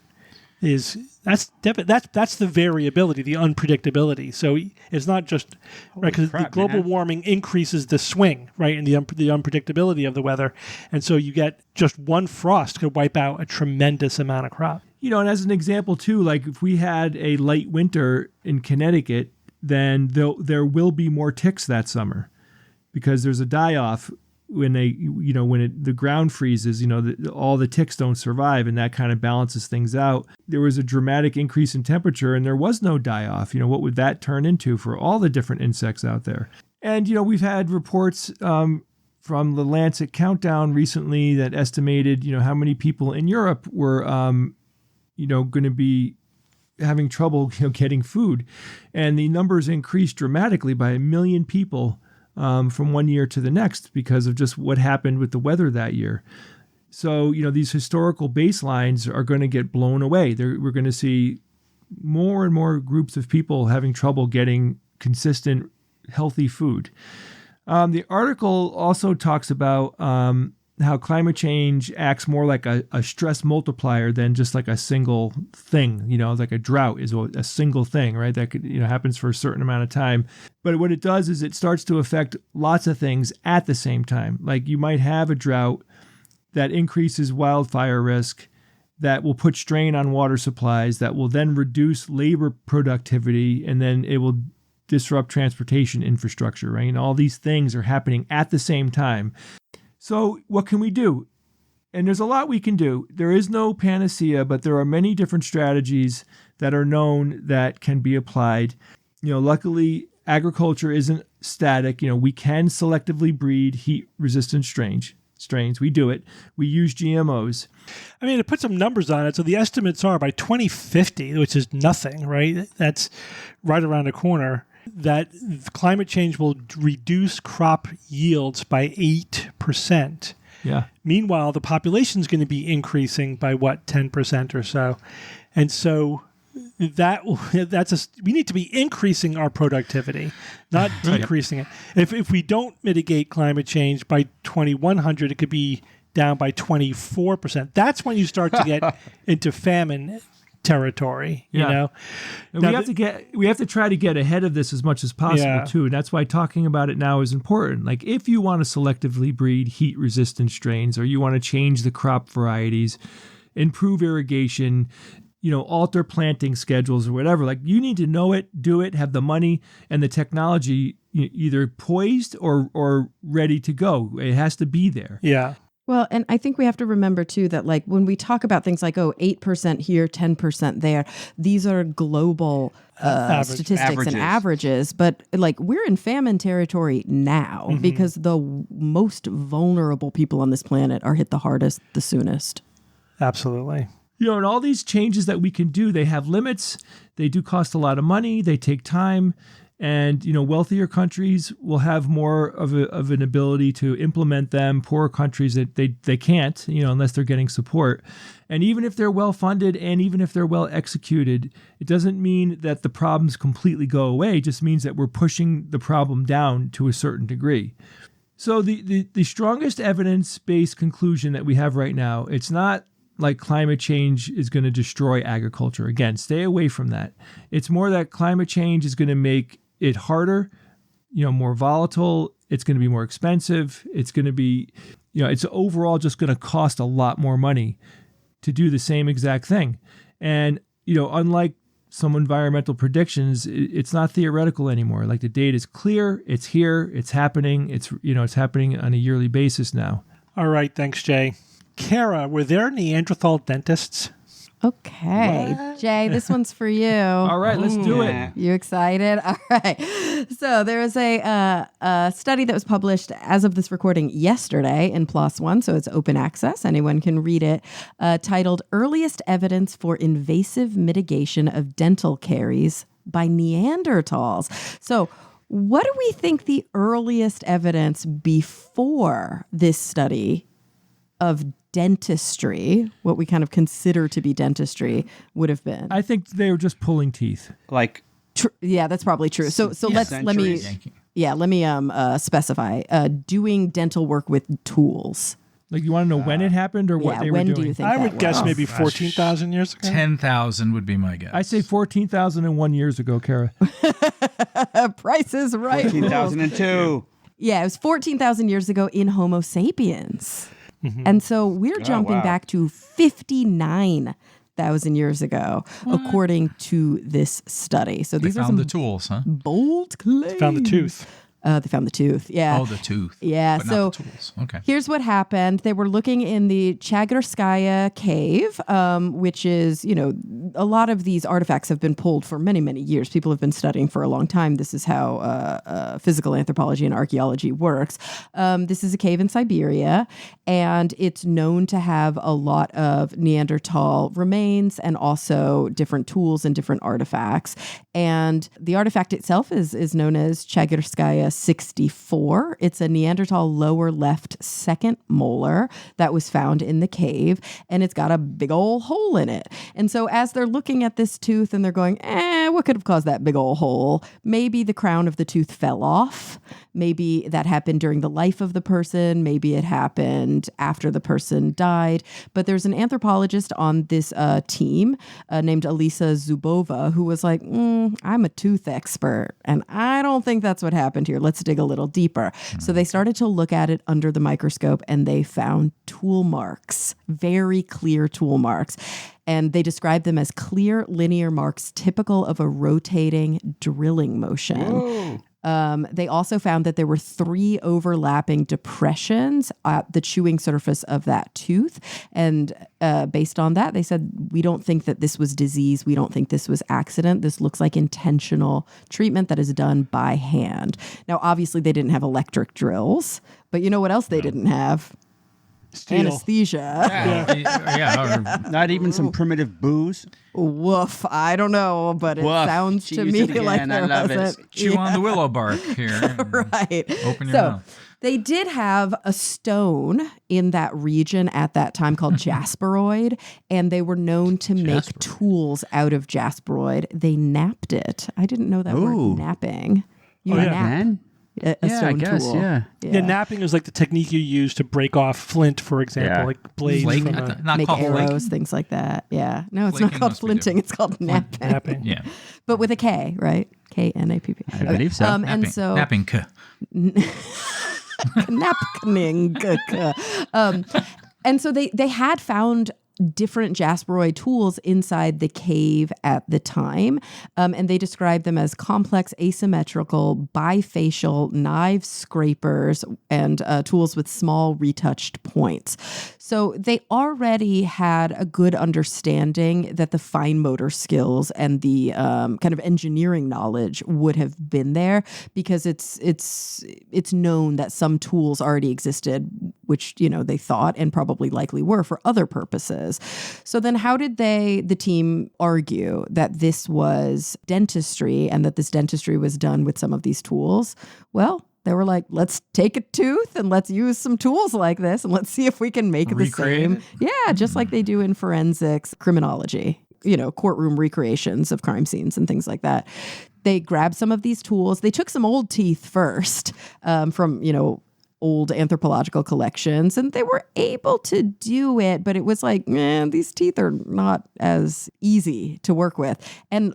that's the variability, the unpredictability. So it's not just because the global warming increases the swing, right, and the unpredictability of the weather, and so you get just one frost could wipe out a tremendous amount of crop. And as an example too, like if we had a light winter in Connecticut, then there will be more ticks that summer because there's a die-off. When the ground freezes, all the ticks don't survive, and that kind of balances things out. There was a dramatic increase in temperature, and there was no die-off. What would that turn into for all the different insects out there? And, we've had reports from the Lancet Countdown recently that estimated, how many people in Europe were, going to be having trouble, getting food. And the numbers increased dramatically by 1 million people from one year to the next because of just what happened with the weather that year. So, these historical baselines are going to get blown away. We're going to see more and more groups of people having trouble getting consistent, healthy food. The article also talks about how climate change acts more like a stress multiplier than just like a single thing. Like a drought is a single thing, right? That could, happens for a certain amount of time. But what it does is it starts to affect lots of things at the same time. Like you might have a drought that increases wildfire risk, that will put strain on water supplies, that will then reduce labor productivity, and then it will disrupt transportation infrastructure, right? And all these things are happening at the same time. So what can we do? And there's a lot we can do. There is no panacea, but there are many different strategies that are known that can be applied. Luckily, agriculture isn't static. We can selectively breed heat-resistant strains. We do it. We use GMOs. I mean, to put some numbers on it, so the estimates are by 2050, which is nothing, right? That's right around the corner, that climate change will reduce crop yields by 8%. Yeah. Meanwhile, the population is going to be increasing by 10% or so. And so we need to be increasing our productivity, not decreasing it. If we don't mitigate climate change by 2100, it could be down by 24%. That's when you start to get into famine territory. We have to try to get ahead of this as much as possible too. And that's why talking about it now is important. Like if you want to selectively breed heat resistant strains, or you want to change the crop varieties, improve irrigation, alter planting schedules or whatever, like you need to know it, do it, have the money and the technology either poised or ready to go. It has to be there. Yeah. Well, and I think we have to remember, too, that like when we talk about things like, 8% here, 10% there, these are global statistics and averages. But like we're in famine territory now because the most vulnerable people on this planet are hit the hardest, the soonest. Absolutely. And all these changes that we can do, they have limits. They do cost a lot of money. They take time. And, wealthier countries will have more of an ability to implement them. Poorer countries, they can't, unless they're getting support. And even if they're well-funded and even if they're well executed, it doesn't mean that the problems completely go away. It just means that we're pushing the problem down to a certain degree. So the strongest evidence-based conclusion that we have right now, it's not like climate change is going to destroy agriculture. Again, stay away from that. It's more that climate change is going to make it harder, more volatile. It's going to be more expensive. It's going to be, it's overall just going to cost a lot more money to do the same exact thing. And, unlike some environmental predictions, it's not theoretical anymore. Like the data is clear. It's here. It's happening. It's happening on a yearly basis now. All right. Thanks, Jay. Kara, were there Neanderthal dentists? Okay. What? Jay, this one's for you. All right, let's do it. You excited? All right. So there was a study that was published as of this recording yesterday in PLOS One, so it's open access. Anyone can read it, titled Earliest Evidence for Invasive Mitigation of Dental Caries by Neanderthals. So what do we think the earliest evidence before this study of dentistry, what we kind of consider to be dentistry, would have been? I think they were just pulling teeth. Like, yeah, that's probably true. So let me specify doing dental work with tools. Like you want to know when it happened or what they were doing? When do you think I that would guess was? maybe 14,000 years ago. 10,000 would be my guess. I say 14,001 years ago, Kara. Price is right. 14,002. Yeah, it was 14,000 years ago in Homo sapiens. And so we're jumping back to 59,000 years ago, according to this study. So these are some the tools, huh? bold claims. Found the tooth. They found the tooth. Yeah. Oh, the tooth. Yeah. But So not the tools. Okay. here's what happened. They were looking in the Chagorskaya cave, which is, a lot of these artifacts have been pulled for many, many years. People have been studying for a long time. This is how physical anthropology and archaeology works. This is a cave in Siberia, and it's known to have a lot of Neanderthal remains and also different tools and different artifacts. And the artifact itself is known as Chagorskaya 64. It's a Neanderthal lower left second molar that was found in the cave, and it's got a big old hole in it. And so as they're looking at this tooth and they're going, what could have caused that big old hole? Maybe the crown of the tooth fell off. Maybe that happened during the life of the person. Maybe it happened after the person died. But there's an anthropologist on this team named Elisa Zubova who was like, I'm a tooth expert, and I don't think that's what happened here. Let's dig a little deeper. So they started to look at it under the microscope, and they found tool marks, very clear tool marks. And they described them as clear linear marks typical of a rotating drilling motion. Whoa. They also found that there were 3 overlapping depressions at the chewing surface of that tooth. And based on that, they said, we don't think that this was disease. We don't think this was accident. This looks like intentional treatment that is done by hand. Now, obviously, they didn't have electric drills, but you know what else they didn't have? Steel. Anesthesia. Yeah. Not even some primitive booze. Woof. I don't know, but it Woof. sounds She to used me it again. like I there love it. wasn't. Chew on the willow bark here. Right. Open your mouth. They did have a stone in that region at that time called jasperoid, and they were known to make tools out of jasperoid. They napped it. I didn't know that Ooh. word, napping. You yeah. nap Man. a Yeah, I stone guess, tool. yeah. Yeah, napping is like the technique you use to break off flint, for example, Yeah. like blades Flake? from a Not Make called arrows, flaking? things like that. Yeah. No, it's Flaking not called must be flinting. different. It's called napping. napping. Yeah. But with a K, right? K-N-A-P-P. I believe so. And Napping. so Napping. napkining. And so they had found different jasperoid tools inside the cave at the time. And they described them as complex, asymmetrical, bifacial knives, scrapers, and tools with small retouched points. So they already had a good understanding that the fine motor skills and the kind of engineering knowledge would have been there, because it's known that some tools already existed, which, they thought and probably likely were for other purposes. So then how did the team argue that this was dentistry and that this dentistry was done with some of these tools? Well, they were like, let's take a tooth and let's use some tools like this and let's see if we can make Recreate the same. Yeah, just like they do in forensics criminology, courtroom recreations of crime scenes and things like that. They grabbed some of these tools. They took some old teeth first from, old anthropological collections, and they were able to do it, but it was like, these teeth are not as easy to work with. And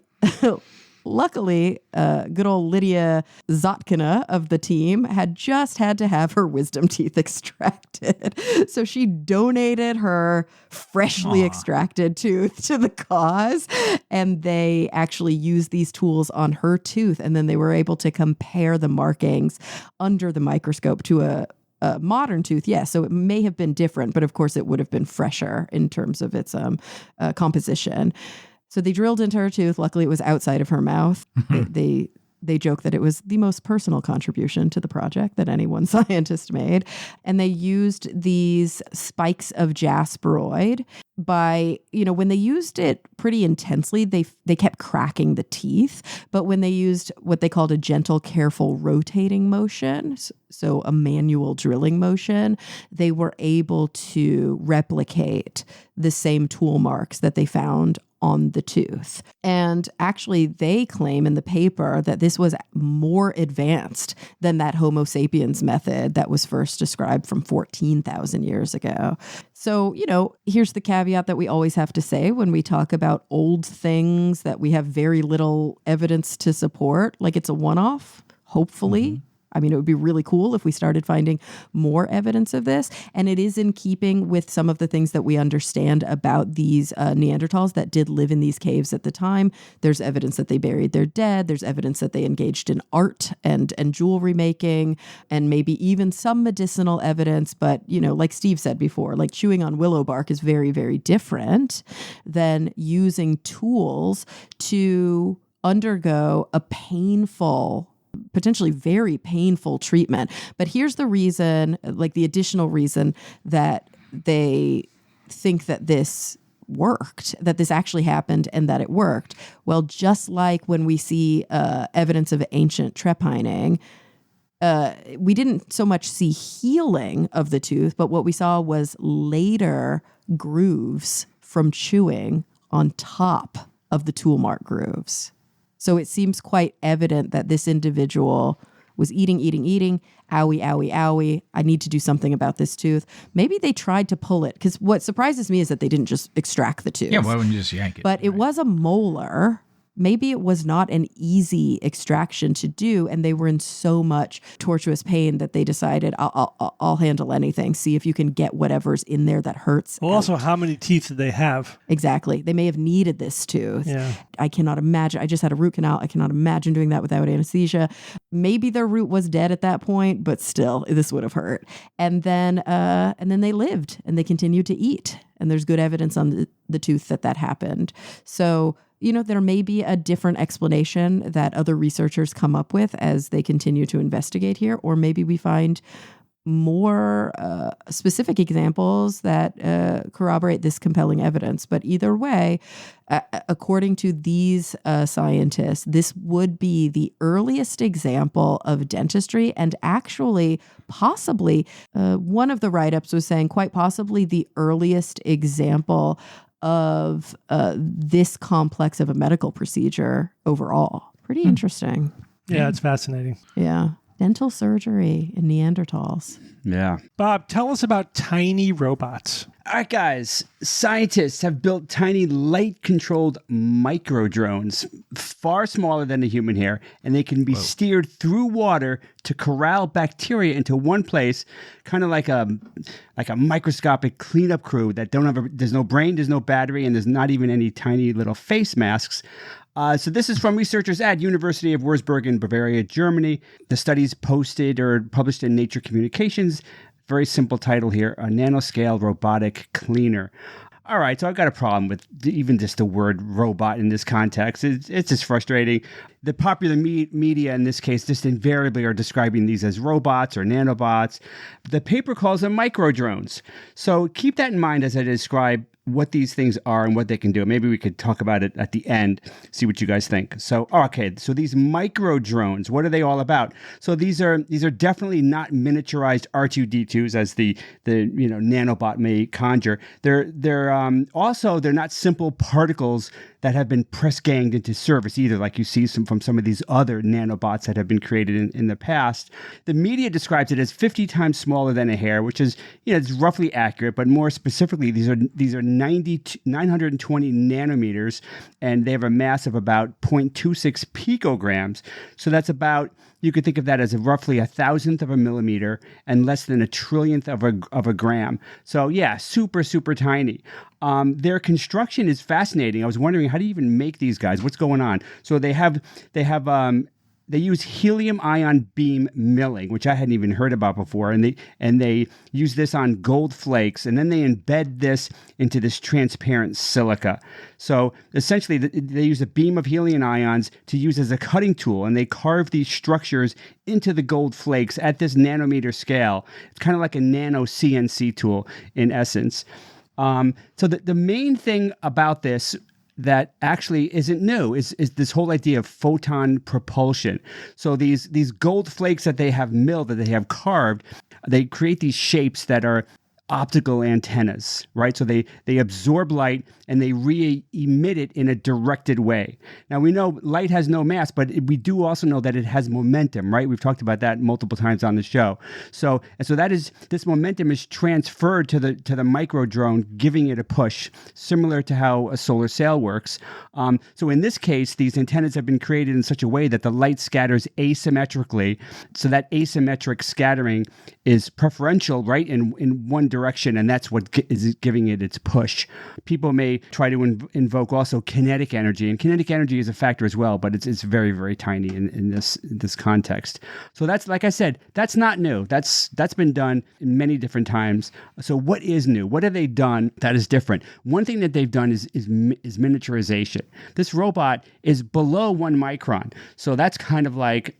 luckily, good old Lydia Zotkina of the team had just had to have her wisdom teeth extracted. So she donated her freshly extracted tooth to the cause, and they actually used these tools on her tooth, and then they were able to compare the markings under the microscope to a modern tooth. Yeah, so it may have been different, but of course it would have been fresher in terms of its composition. So they drilled into her tooth. Luckily, it was outside of her mouth. They joke that it was the most personal contribution to the project that any one scientist made. And they used these spikes of jasperoid by, when they used it pretty intensely, they kept cracking the teeth. But when they used what they called a gentle, careful rotating motion, so a manual drilling motion, they were able to replicate the same tool marks that they found on the tooth. And actually, they claim in the paper that this was more advanced than that Homo sapiens method that was first described from 14,000 years ago. So, here's the caveat that we always have to say when we talk about old things that we have very little evidence to support, like it's a one-off, hopefully. I mean, it would be really cool if we started finding more evidence of this. And it is in keeping with some of the things that we understand about these Neanderthals that did live in these caves at the time. There's evidence that they buried their dead. There's evidence that they engaged in art and jewelry making, and maybe even some medicinal evidence. But, you know, like Steve said before, like chewing on willow bark is very, very different than using tools to undergo a painful, potentially very painful treatment. But here's the reason, like the additional reason that they think that this worked, that this actually happened and that it worked. Well, just like when we see evidence of ancient trepining, we didn't so much see healing of the tooth, but what we saw was later grooves from chewing on top of the tool mark grooves. So it seems quite evident that this individual was eating, owie, owie, owie. I need to do something about this tooth. Maybe they tried to pull it, because what surprises me is that they didn't just extract the tooth. Yeah, why wouldn't you just yank it? But it was a molar. Maybe it was not an easy extraction to do, and they were in so much tortuous pain that they decided, I'll handle anything. See if you can get whatever's in there that hurts. Well, also, how many teeth did they have? Exactly. They may have needed this tooth. Yeah. I cannot imagine. I just had a root canal. I cannot imagine doing that without anesthesia. Maybe their root was dead at that point, but still, this would have hurt. And then they lived, and they continued to eat. And there's good evidence on the tooth that happened. So, you know, there may be a different explanation that other researchers come up with as they continue to investigate here, or maybe we find more specific examples that corroborate this compelling evidence. But either way, according to these scientists, this would be the earliest example of dentistry, and actually possibly one of the write-ups was saying quite possibly the earliest example of this complex of a medical procedure overall. Pretty interesting. Yeah, it's fascinating. Yeah. Dental surgery in Neanderthals. Yeah. Bob, tell us about tiny robots. All right, guys. Scientists have built tiny light-controlled micro-drones, far smaller than a human hair, and they can be steered through water to corral bacteria into one place, kind of like a microscopic cleanup crew that there's no brain, there's no battery, and there's not even any tiny little face masks. So this is from researchers at University of Würzburg in Bavaria, Germany. The study's posted or published in Nature Communications. Very simple title here, a nanoscale robotic cleaner. All right, so I've got a problem with even just the word robot in this context. It's just frustrating. The popular media in this case just invariably are describing these as robots or nanobots. The paper calls them micro drones. So keep that in mind as I describe what these things are and what they can do. Maybe we could talk about it at the end, see what you guys think. So, okay, so these micro drones, what are they all about? So these are definitely not miniaturized R2D2s as the nanobot may conjure. They're also not simple particles that have been press ganged into service either, like you see from some of these other nanobots that have been created in the past. The media describes it as 50 times smaller than a hair, which is, it's roughly accurate, but more specifically, these are 920 nanometers, and they have a mass of about 0.26 picograms. So that's about, you could think of that as roughly 1,000th of a millimeter and less than 1,000,000,000th of a gram. So yeah, super, super tiny. Their construction is fascinating. I was wondering, how do you even make these guys? What's going on? So they use helium ion beam milling, which I hadn't even heard about before, and they use this on gold flakes, and then they embed this into this transparent silica. So essentially, they use a beam of helium ions to use as a cutting tool, and they carve these structures into the gold flakes at this nanometer scale. It's kind of like a nano CNC tool in essence. So the main thing about this that actually isn't new is this whole idea of photon propulsion. So these gold flakes that they have milled, that they have carved, they create these shapes that are optical antennas, right? So they absorb light and they re-emit it in a directed way. Now we know light has no mass, but we do also know that it has momentum, right? We've talked about that multiple times on the show. So that is, this momentum is transferred to the micro drone, giving it a push, similar to how a solar sail works. So in this case, these antennas have been created in such a way that the light scatters asymmetrically. So that asymmetric scattering is preferential, right, in one direction, and that's what is giving it its push. People may try to invoke also kinetic energy, and kinetic energy is a factor as well, but it's very, very tiny in this context. So that's, like I said, that's not new. That's been done many different times. So what is new? What have they done that is different? One thing that they've done is miniaturization. This robot is below 1 micron, so that's kind of like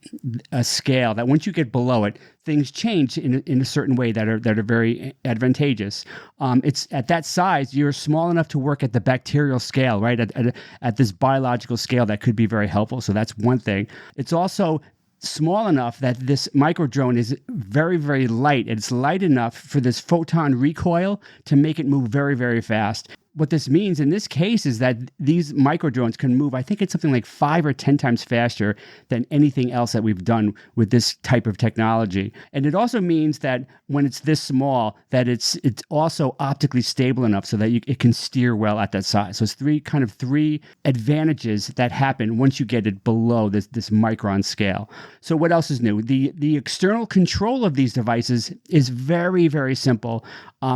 a scale that once you get below it, things change in a certain way that are very advantageous. It's at that size, you're small enough to work at the bacterial scale, right? At this biological scale that could be very helpful. So that's one thing. It's also small enough that this micro drone is very, very light. It's light enough for this photon recoil to make it move very, very fast. What this means in this case is that these micro drones can move, I think it's something like 5 or 10 times faster than anything else that we've done with this type of technology. And it also means that when it's this small, that it's also optically stable enough so that it can steer well at that size. So it's three advantages that happen once you get it below this micron scale. So what else is new? The external control of these devices is very, very simple.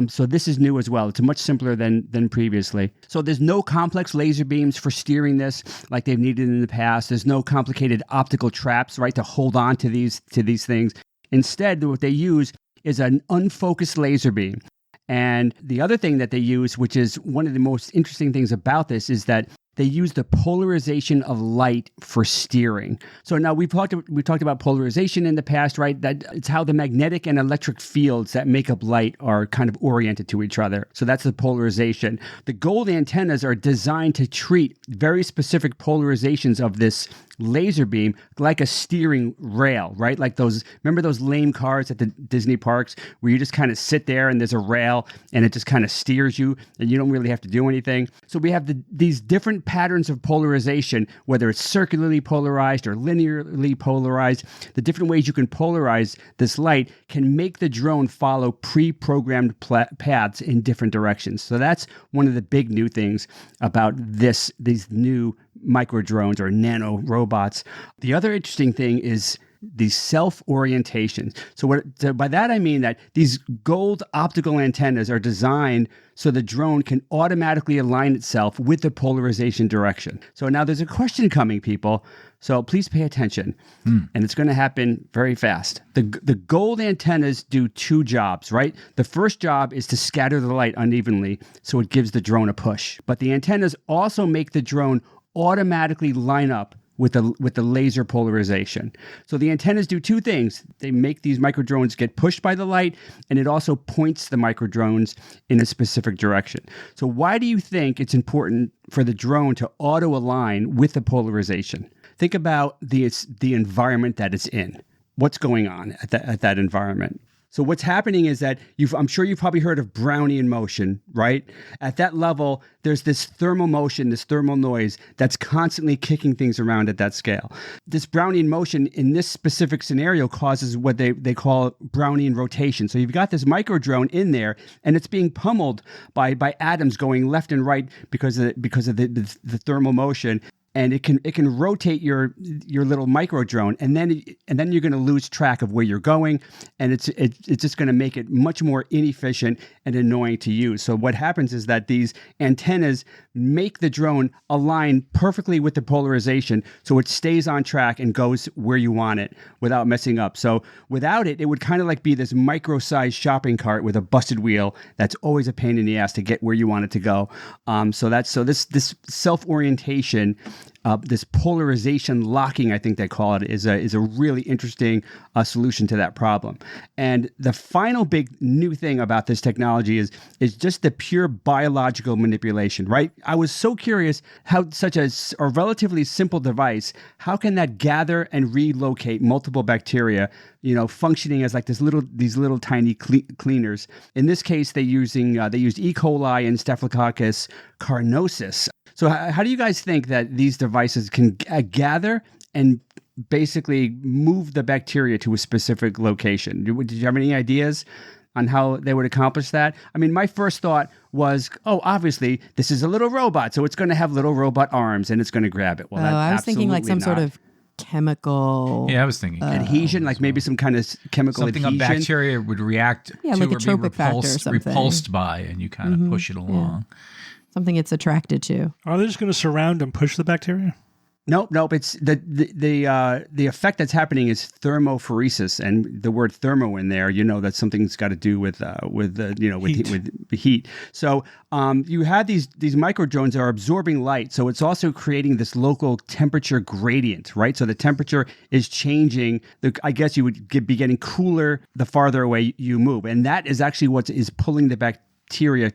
So this is new as well. It's much simpler than previously. So there's no complex laser beams for steering this like they've needed in the past. There's no complicated optical traps, right, to hold on to these things. Instead, what they use is an unfocused laser beam. And the other thing that they use, which is one of the most interesting things about this, is that they use the polarization of light for steering. So now we've talked about polarization in the past, right? That it's how the magnetic and electric fields that make up light are kind of oriented to each other. So that's the polarization. The gold antennas are designed to treat very specific polarizations of this laser beam like a steering rail, right? Like remember those lame cars at the Disney parks where you just kind of sit there and there's a rail and it just kind of steers you and you don't really have to do anything. So we have these different patterns of polarization, whether it's circularly polarized or linearly polarized. The different ways you can polarize this light can make the drone follow pre-programmed paths in different directions. So that's one of the big new things about these new micro drones or nano robots. The other interesting thing is these self-orientations. So by that I mean that these gold optical antennas are designed so the drone can automatically align itself with the polarization direction. So now there's a question coming, people. So please pay attention. And it's going to happen very fast. The gold antennas do 2 jobs, right? The first job is to scatter the light unevenly so it gives the drone a push. But the antennas also make the drone automatically line up with the laser polarization. So the antennas do 2 things. They make these micro drones get pushed by the light, and it also points the micro drones in a specific direction. So why do you think it's important for the drone to auto-align with the polarization? Think about the environment that it's in. What's going on at that environment? So what's happening is that I'm sure you've probably heard of Brownian motion, right? At that level, there's this thermal motion, this thermal noise that's constantly kicking things around at that scale. This Brownian motion in this specific scenario causes what they call Brownian rotation. So you've got this micro drone in there, and it's being pummeled by atoms going left and right because of the thermal motion. And it can rotate your little micro drone, and then you're going to lose track of where you're going, and it's just going to make it much more inefficient and annoying to use. So what happens is that these antennas make the drone align perfectly with the polarization, so it stays on track and goes where you want it without messing up. So without it, it would kind of like be this micro-sized shopping cart with a busted wheel that's always a pain in the ass to get where you want it to go. So this self-orientation this polarization locking, I think they call it, is a really interesting solution to that problem. And the final big new thing about this technology is just the pure biological manipulation, right? I was so curious how such a relatively simple device, how can that gather and relocate multiple bacteria, functioning as like these little tiny cleaners. In this case, they used E. coli and Staphylococcus carnosus. So how do you guys think that these devices can gather and basically move the bacteria to a specific location? Did you have any ideas on how they would accomplish that? I mean, my first thought was, obviously, this is a little robot, so it's going to have little robot arms and it's going to grab it. Well, I was thinking like some sort of chemical I was thinking adhesion, like maybe some kind of chemical something adhesion. a bacteria would react to like a or be tropic factor or something. repulsed by, and you kind of push it along. Something it's attracted to. Are they just going to surround and push the bacteria? Nope. It's the effect that's happening is thermophoresis, and the word thermo in there, that something's got to do with heat. So you have these micro drones that are absorbing light, so it's also creating this local temperature gradient, right? So the temperature is changing. I guess you would be getting cooler the farther away you move, and that is actually what is pulling the bacteria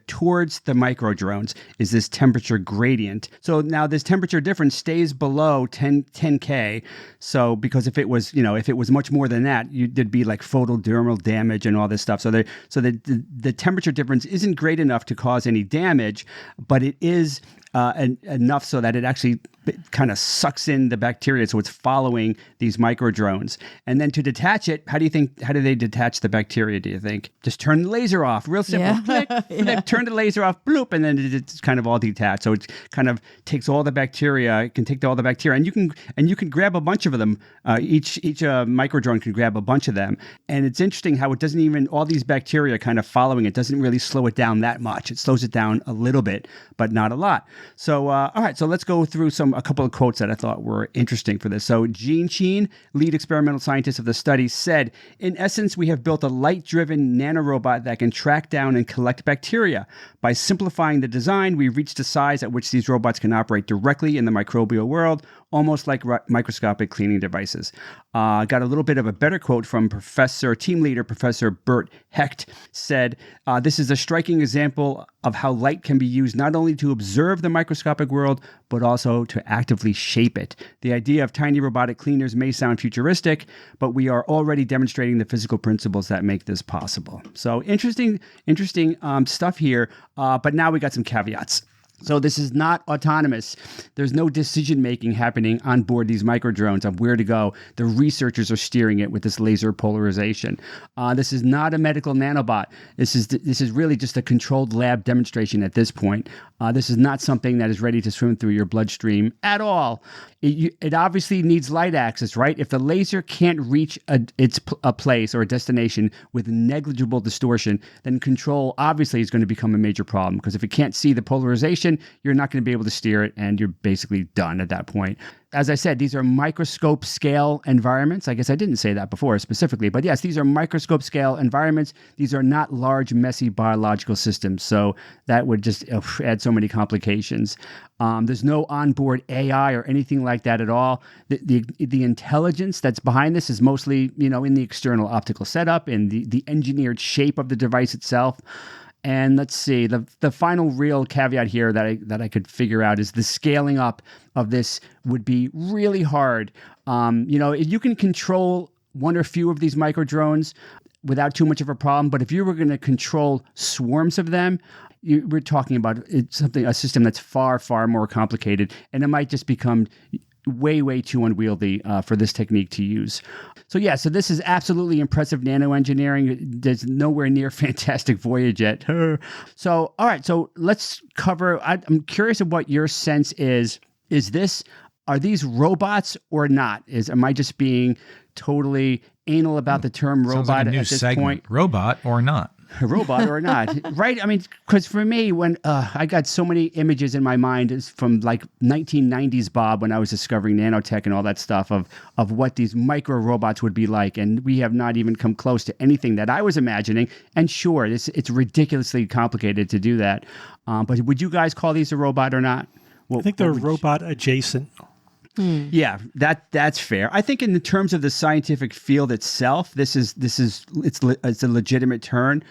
towards the micro drones, is this temperature gradient. So now this temperature difference stays below 10K. So because if it was much more than that, there'd be like photodermal damage and all this stuff. So the temperature difference isn't great enough to cause any damage, but it is enough so that it actually kind of sucks in the bacteria, so it's following these micro drones. And then to detach it, how do they detach the bacteria, do you think? Just turn the laser off, real simple. Click, then turn the laser off, bloop, and then it's kind of all detached. So it kind of takes all the bacteria, it can take all the bacteria, and you can grab a bunch of them. Each micro drone can grab a bunch of them. And it's interesting how it doesn't even, all these bacteria kind of following it doesn't really slow it down that much. It slows it down a little bit, but not a lot. So, all right, so let's go through a couple of quotes that I thought were interesting for this. So Gene Sheen, lead experimental scientist of the study, said, "In essence, we have built a light-driven nanorobot that can track down and collect bacteria. By simplifying the design, we reached a size at which these robots can operate directly in the microbial world, almost like microscopic cleaning devices." Got a little bit of a better quote from team leader Professor Bert Hecht, said, "This is a striking example of how light can be used not only to observe the microscopic world, but also to actively shape it. The idea of tiny robotic cleaners may sound futuristic, but we are already demonstrating the physical principles that make this possible." So interesting stuff here, but now we got some caveats. So this is not autonomous. There's no decision-making happening on board these micro drones on where to go. The researchers are steering it with this laser polarization. This is not a medical nanobot. This is really just a controlled lab demonstration at this point. This is not something that is ready to swim through your bloodstream at all. It obviously needs light access, right? If the laser can't reach a place or a destination with negligible distortion, then control obviously is going to become a major problem, because if it can't see the polarization, you're not going to be able to steer it, and you're basically done at that point. As I said, these are microscope scale environments. I guess I didn't say that before specifically, but yes, these are microscope scale environments. These are not large, messy biological systems. So that would just add so many complications. There's no onboard AI or anything like that at all. The intelligence that's behind this is mostly, in the external optical setup, in the engineered shape of the device itself. And let's see, the final real caveat here that I could figure out is the scaling up of this would be really hard. You can control one or few of these micro drones without too much of a problem, but if you were going to control swarms of them, we're talking about a system that's far, far more complicated, and it might just become way, way too unwieldy for this technique to use. So this is absolutely impressive nanoengineering. There's nowhere near fantastic voyage yet. So, all right, so let's cover, I'm curious of what your sense is. Are these robots or not? Am I just being totally anal about the term robot like a new at this segment. point? Robot or not? Robot or not, right? I mean, because for me, when I got so many images in my mind from like 1990s Bob, when I was discovering nanotech and all that stuff of what these micro robots would be like, and we have not even come close to anything that I was imagining. And sure, it's ridiculously complicated to do that. But would you guys call these a robot or not? Well, I think they're robot adjacent. Yeah, that's fair. I think in terms of the scientific field itself, it's a legitimate term.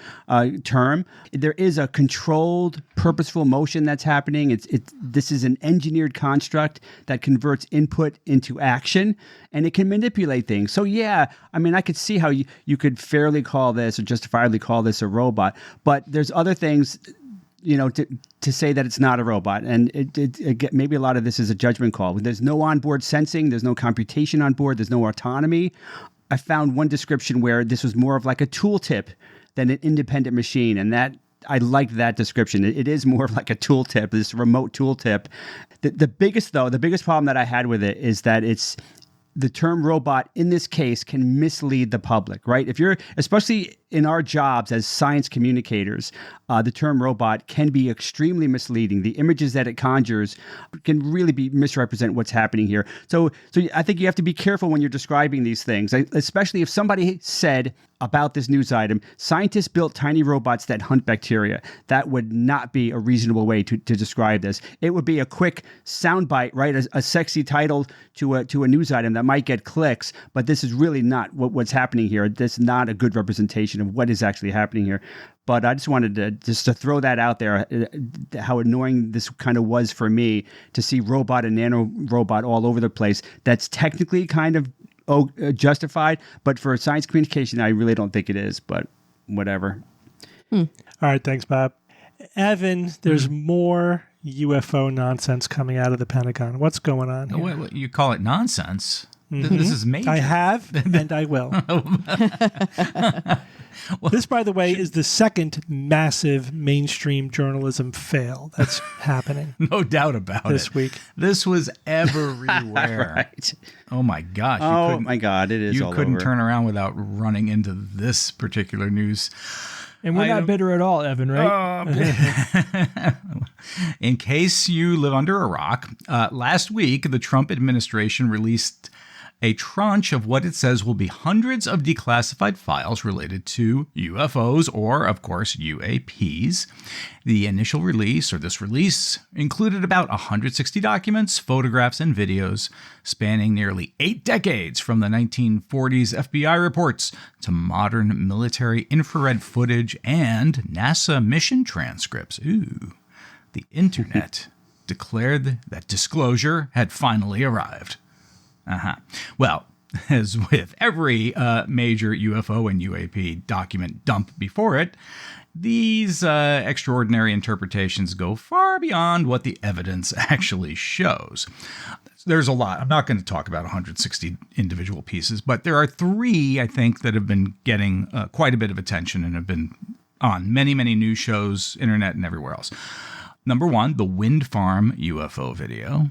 There is a controlled, purposeful motion that's happening. This is an engineered construct that converts input into action, and it can manipulate things. So yeah, I mean, I could see how you could fairly call this or justifiably call this a robot, but there's other things, to say that it's not a robot. And maybe a lot of this is a judgment call. There's no onboard sensing. There's no computation on board. There's no autonomy. I found one description where this was more of like a tooltip than an independent machine. And I liked that description. It is more of like a tooltip, this remote tooltip. The biggest problem that I had with it is that the term robot in this case can mislead the public, right? Especially in our jobs as science communicators, the term robot can be extremely misleading. The images that it conjures can really misrepresent what's happening here. So I think you have to be careful when you're describing these things, especially if somebody said about this news item, scientists built tiny robots that hunt bacteria. That would not be a reasonable way to describe this. It would be a quick soundbite, right? A sexy title to a news item that might get clicks, but this is really not what's happening here. This is not a good representation of what is actually happening here. But I just wanted to throw that out there, how annoying this kind of was for me to see robot and nano robot all over the place. That's technically kind of justified, but for science communication, I really don't think it is, but whatever. All right, thanks, Bob. Evan, there's more UFO nonsense coming out of the Pentagon. What's going on here? What, you call it nonsense? This is major. I have, and I will. This, by the way, is the second massive mainstream journalism fail that's happening. No doubt about it. This week. This was everywhere. Right. Oh, my gosh. Oh, my God. It is all over. You couldn't turn around without running into this particular news. And we're not bitter at all, Evan, right? In case you live under a rock, last week, the Trump administration released a tranche of what it says will be hundreds of declassified files related to UFOs or, of course, UAPs. The initial release, or this release, included about 160 documents, photographs, and videos spanning nearly 8 decades from the 1940s FBI reports to modern military infrared footage and NASA mission transcripts. Ooh, the internet declared that disclosure had finally arrived. Well, as with every major UFO and UAP document dump before it, these extraordinary interpretations go far beyond what the evidence actually shows. There's a lot. I'm not going to talk about 160 individual pieces, but there are 3, I think, that have been getting quite a bit of attention and have been on many, many news shows, internet, and everywhere else. Number 1, the wind farm UFO video.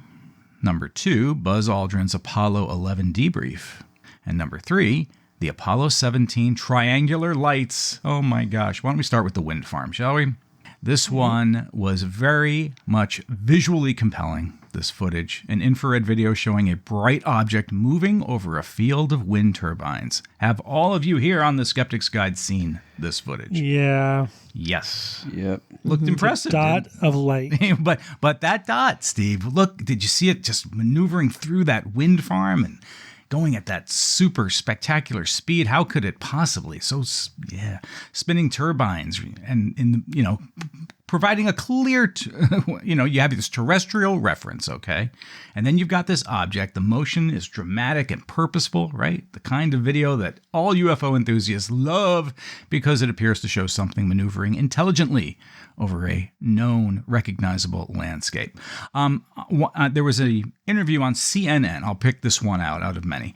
Number 2, Buzz Aldrin's Apollo 11 debrief. And number 3, the Apollo 17 triangular lights. Oh my gosh. Why don't we start with the wind farm, shall we? This one was very much visually compelling, this footage. An infrared video showing a bright object moving over a field of wind turbines. Have all of you here on the Skeptics Guide seen this footage? Yeah. Yes. Yep. Looked impressive. Dot of light. but that dot, Steve, look, did you see it just maneuvering through that wind farm and going at that super spectacular speed? How could it possibly? Spinning turbines and providing a clear, you have this terrestrial reference, okay? And then you've got this object. The motion is dramatic and purposeful, right? The kind of video that all UFO enthusiasts love because it appears to show something maneuvering intelligently over a known, recognizable landscape. There was an interview on CNN. I'll pick this one out of many.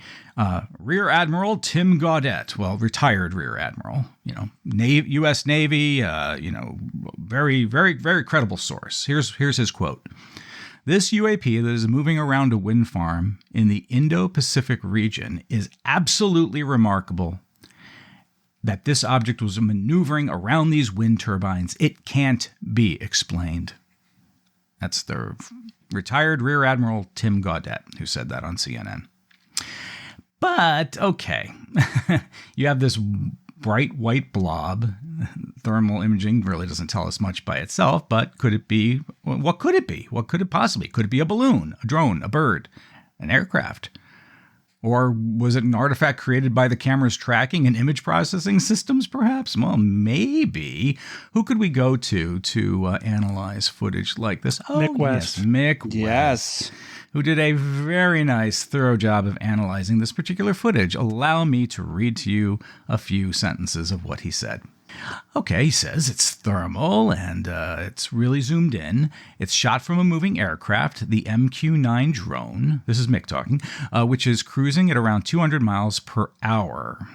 Rear Admiral Tim Gaudette, retired Rear Admiral, U.S. Navy, very, very, very credible source. Here's his quote. This UAP that is moving around a wind farm in the Indo-Pacific region is absolutely remarkable. That this object was maneuvering around these wind turbines. It can't be explained. That's the retired Rear Admiral Tim Gaudette who said that on CNN. But, okay, you have this bright white blob. Thermal imaging really doesn't tell us much by itself, but could it be? What could it be? What could it possibly? Could it be a balloon, a drone, a bird, an aircraft? Or was it an artifact created by the camera's tracking and image processing systems, perhaps? Well, maybe. Who could we go to analyze footage like this? Oh, Mick West. Yes, Mick West. Yes. Who did a very nice, thorough job of analyzing this particular footage. Allow me to read to you a few sentences of what he said. Okay, he says it's thermal and it's really zoomed in. It's shot from a moving aircraft, the MQ-9 drone. This is Mick talking, which is cruising at around 200 miles per hour.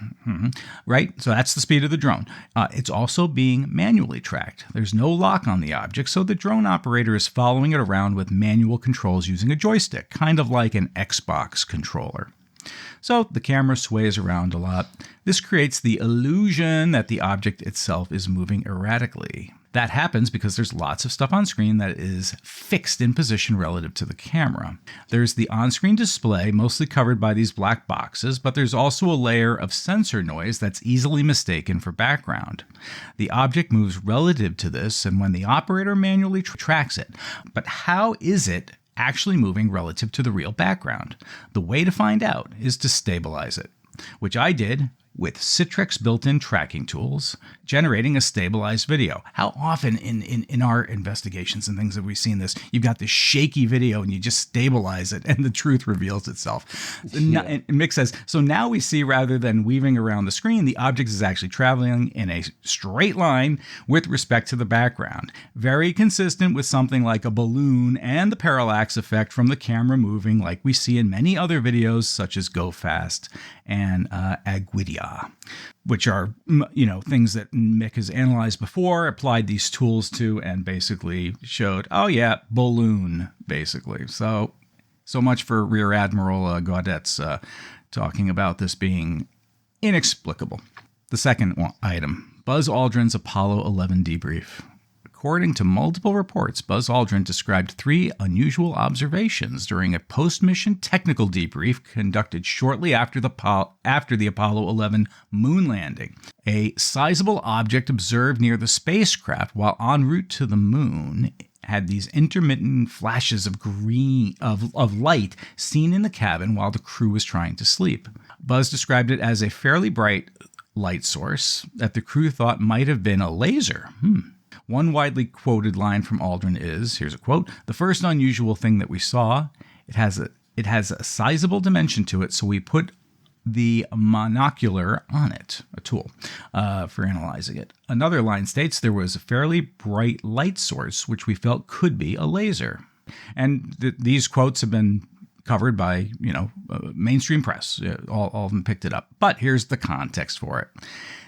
Right? So that's the speed of the drone. It's also being manually tracked. There's no lock on the object, so the drone operator is following it around with manual controls using a joystick, kind of like an Xbox controller. So the camera sways around a lot. This creates the illusion that the object itself is moving erratically. That happens because there's lots of stuff on screen that is fixed in position relative to the camera. There's the on-screen display, mostly covered by these black boxes, but there's also a layer of sensor noise that's easily mistaken for background. The object moves relative to this, and when the operator manually tracks it. But how is it actually moving relative to the real background? The way to find out is to stabilize it, which I did with Citrix built-in tracking tools, generating a stabilized video. How often in our investigations and things have we seen this? You've got this shaky video and you just stabilize it and the truth reveals itself. Yeah. And Mick says, so now we see rather than weaving around the screen, the object is actually traveling in a straight line with respect to the background. Very consistent with something like a balloon and the parallax effect from the camera moving like we see in many other videos such as Go Fast and Aguidia, which are, things that Mick has analyzed before, applied these tools to, and basically showed, oh yeah, balloon, basically. So much for Rear Admiral Gaudet's talking about this being inexplicable. The second item, Buzz Aldrin's Apollo 11 debrief. According to multiple reports, Buzz Aldrin described 3 unusual observations during a post-mission technical debrief conducted shortly after the Apollo 11 moon landing. A sizable object observed near the spacecraft while en route to the moon had these intermittent flashes of light seen in the cabin while the crew was trying to sleep. Buzz described it as a fairly bright light source that the crew thought might have been a laser. One widely quoted line from Aldrin is, here's a quote, "The first unusual thing that we saw, it has a sizable dimension to it, so we put the monocular on it," a tool for analyzing it. Another line states there was a fairly bright light source, which we felt could be a laser. And these quotes have been covered by, mainstream press. All of them picked it up. But here's the context for it.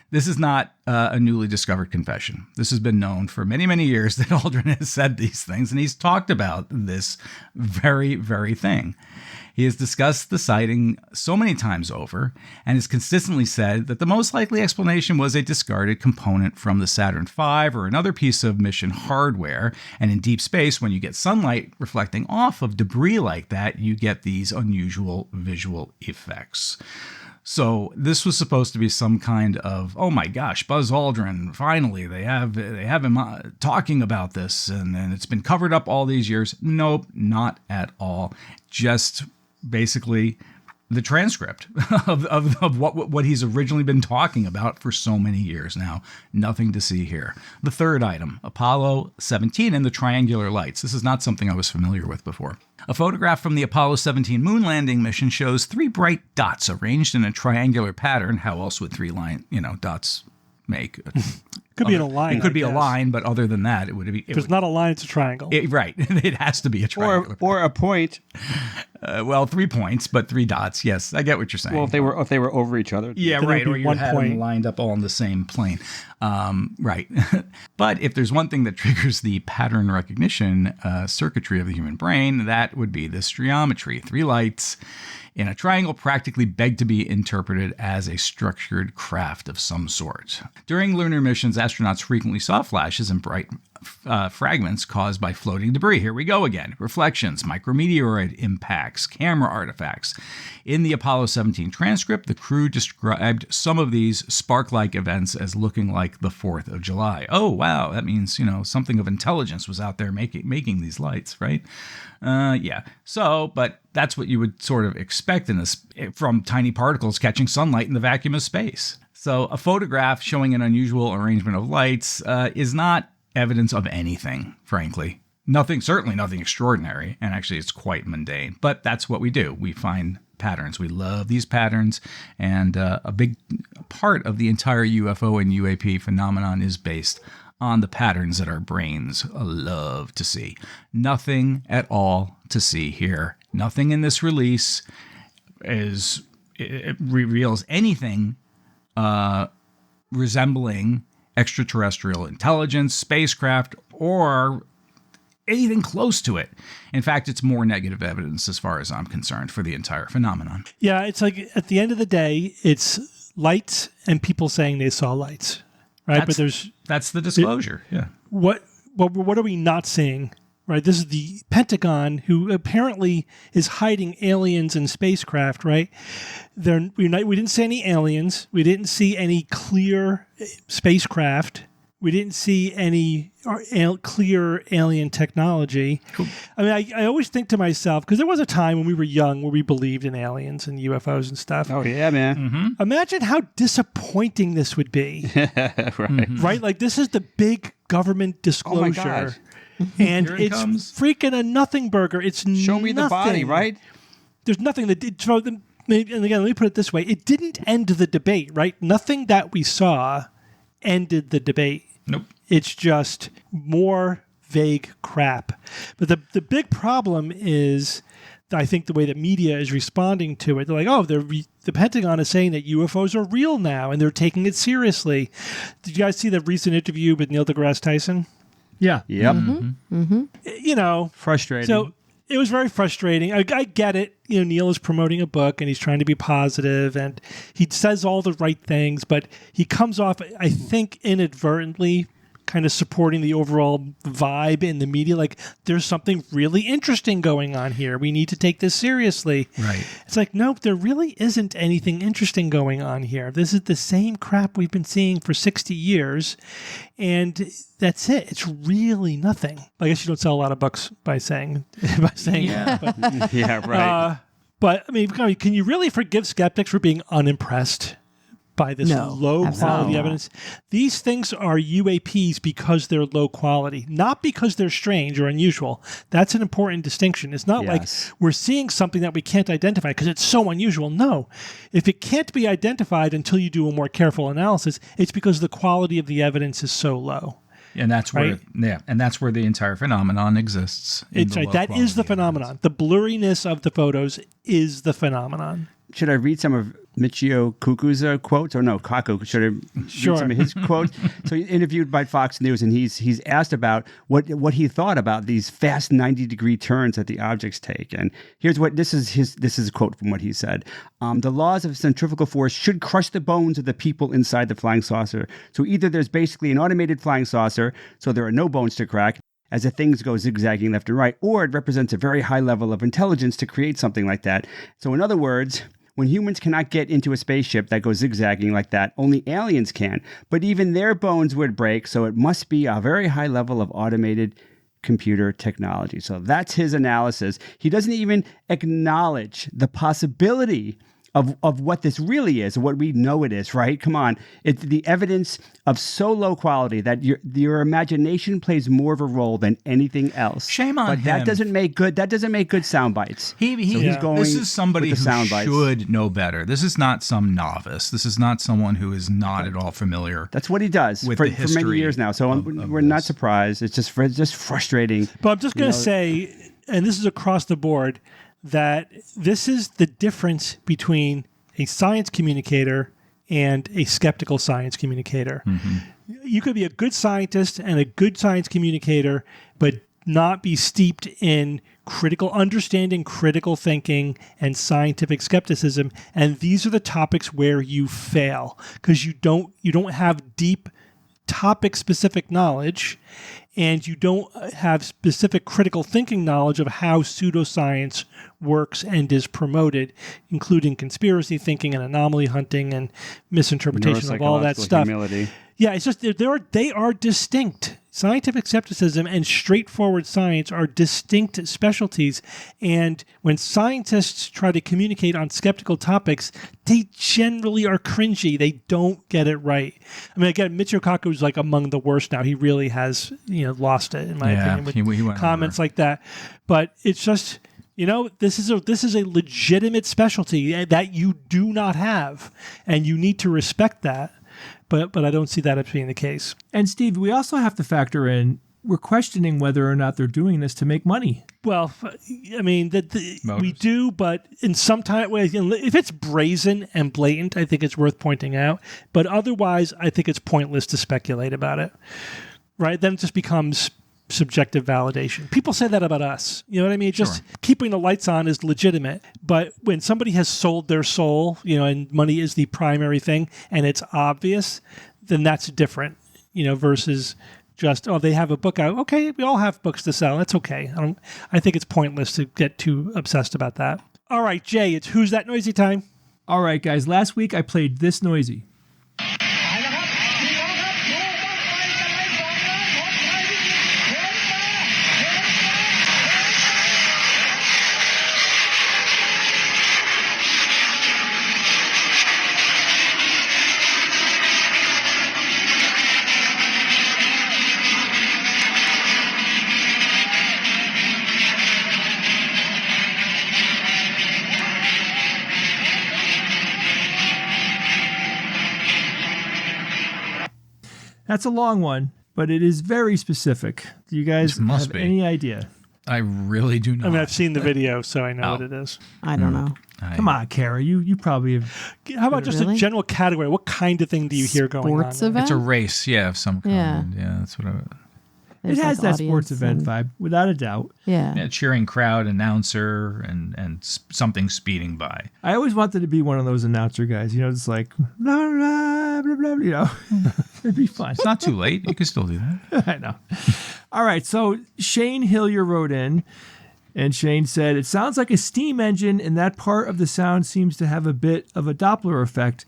This is not a newly discovered confession. This has been known for many, many years that Aldrin has said these things, and he's talked about this very, very thing. He has discussed the sighting so many times over and has consistently said that the most likely explanation was a discarded component from the Saturn V or another piece of mission hardware. And in deep space, when you get sunlight reflecting off of debris like that, you get these unusual visual effects. So this was supposed to be some kind of, oh my gosh, Buzz Aldrin, finally, they have him talking about this and it's been covered up all these years. Nope, not at all. Just basically the transcript of what he's originally been talking about for so many years now. Nothing to see here. The third item, Apollo 17 and the triangular lights. This is not something I was familiar with before. A photograph from the Apollo 17 moon landing mission shows 3 bright dots arranged in a triangular pattern. How else would 3 dots make? Could be in a line. It could be a line, but other than that, it would be. If it's not a line, it's a triangle. Right. It has to be a triangle. Or a point. 3 points, but 3 dots. Yes, I get what you're saying. Well, if they were over each other. Yeah, then right. Or you had them lined up all on the same plane. Right. But if there's one thing that triggers the pattern recognition circuitry of the human brain, that would be this geometry. 3 lights in a triangle practically beg to be interpreted as a structured craft of some sort. During lunar missions, astronauts frequently saw flashes and bright fragments caused by floating debris. Here we go again. Reflections, micrometeoroid impacts, camera artifacts. In the Apollo 17 transcript, the crew described some of these spark-like events as looking like the 4th of July. Oh, wow. That means, something of intelligence was out there making these lights, right? Yeah. So, but that's what you would sort of expect from tiny particles catching sunlight in the vacuum of space. So a photograph showing an unusual arrangement of lights is not evidence of anything, frankly. Certainly nothing extraordinary. And actually, it's quite mundane. But that's what we do. We find patterns. We love these patterns. And a big part of the entire UFO and UAP phenomenon is based on the patterns that our brains love to see. Nothing at all to see here. Nothing in this release reveals anything resembling extraterrestrial intelligence, spacecraft, or anything close to it. In fact, it's more negative evidence as far as I'm concerned for the entire phenomenon. Yeah, it's like at the end of the day, it's lights and people saying they saw lights, right? That's the disclosure. Yeah. What are we not seeing? Right, this is the Pentagon, who apparently is hiding aliens and spacecraft. Right, we didn't see any aliens. We didn't see any clear spacecraft. We didn't see any clear alien technology. Cool. I mean, I always think to myself, because there was a time when we were young where we believed in aliens and UFOs and stuff. Oh, yeah, man. Mm-hmm. Imagine how disappointing this would be. Right. Mm-hmm. Right? Like, this is the big government disclosure. Oh, my God. And it's freaking a nothing burger. It's Show me the body, right? There's nothing that did. And again, let me put it this way. It didn't end the debate, right? Nothing that we saw ended the debate. Nope. It's just more vague crap. But the big problem is, I think, the way the media is responding to it. They're like, the Pentagon is saying that UFOs are real now, and they're taking it seriously. Did you guys see the recent interview with Neil deGrasse Tyson? Yeah. Yep. Mm-hmm. Mm-hmm. Frustrating. So it was very frustrating. I get it. Neil is promoting a book and he's trying to be positive and he says all the right things, but he comes off, I think, inadvertently kind of supporting the overall vibe in the media. Like, there's something really interesting going on here. We need to take this seriously. Right. It's like, nope, there really isn't anything interesting going on here. This is the same crap we've been seeing for 60 years. And that's it. It's really nothing. I guess you don't sell a lot of books by saying yeah. that. But, yeah, right. But I mean, can you really forgive skeptics for being unimpressed by this low quality evidence? These things are UAPs because they're low quality, not because they're strange or unusual. That's an important distinction. It's not like we're seeing something that we can't identify because it's so unusual. No. If it can't be identified until you do a more careful analysis, it's because the quality of the evidence is so low. And that's where, and that's where the entire phenomenon exists. It's right. That is the phenomenon. The blurriness of the photos is the phenomenon. Should I read some of Michio Kaku's quotes? Or no, Kaku. Should I read some of his quotes? So he's interviewed by Fox News, and he's asked about what he thought about these fast 90-degree turns that the objects take. And here's what this is a quote from what he said. The laws of centrifugal force should crush the bones of the people inside the flying saucer. So either there's basically an automated flying saucer, so there are no bones to crack, as the things go zigzagging left and right, or it represents a very high level of intelligence to create something like that. So in other words, when humans cannot get into a spaceship that goes zigzagging like that, only aliens can. But even their bones would break, so it must be a very high level of automated computer technology. So that's his analysis. He doesn't even acknowledge the possibility of what this really is, what we know it is, right? Come on. It's the evidence of so low quality that your imagination plays more of a role than anything else. Shame on him. But that doesn't make good sound bites. He's going this is somebody who should know better. This is not some novice. This is not someone who is not at all familiar. That's what he does for many years now. So we're not surprised. It's just frustrating. But I'm just going to say, and this is across the board, that this is the difference between a science communicator and a skeptical science communicator. Mm-hmm. You could be a good scientist and a good science communicator, but not be steeped in critical understanding, critical thinking, and scientific skepticism. And these are the topics where you fail because you don't have deep topic-specific knowledge, and you don't have specific critical thinking knowledge of how pseudoscience works and is promoted, including conspiracy thinking and anomaly hunting and misinterpretation of all that stuff. Humility. Yeah, it's just they are distinct. Scientific skepticism and straightforward science are distinct specialties. And when scientists try to communicate on skeptical topics, they generally are cringy. They don't get it right. I mean, again, Michio Kaku is like among the worst now. He really has, lost it, in my opinion, with he went comments over. like that. But it's just, this is a legitimate specialty that you do not have, and you need to respect that. But I don't see that as being the case. And Steve, we also have to factor in, we're questioning whether or not they're doing this to make money. Well, I mean, we do, but in some ways, if it's brazen and blatant, I think it's worth pointing out. But otherwise, I think it's pointless to speculate about it, right? Then it just becomes subjective validation. People say that about us. You know what I mean? Just keeping the lights on is legitimate. But when somebody has sold their soul, and money is the primary thing, and it's obvious, then that's different, versus just, they have a book out. Okay, we all have books to sell. That's okay. I think it's pointless to get too obsessed about that. All right, Jay, it's Who's That Noisy time. All right, guys. Last week I played This Noisy. That's a long one, but it is very specific. Do you guys have any idea? I really do not. I mean, I've seen the video, so I know what it is. I don't know. Come on, Kara. You probably have. How about just a general category? What kind of thing do you hear going on? Sports event? It's a race, of some kind. Yeah, that's what I... It has that sports event vibe, without a doubt. Yeah. Cheering crowd, announcer, and something speeding by. I always wanted to be one of those announcer guys. It's like, blah, blah, blah, blah, It'd be fun. It's not too late. You can still do that. I know. All right, so Shane Hillier wrote in, and Shane said, it sounds like a steam engine, and that part of the sound seems to have a bit of a Doppler effect.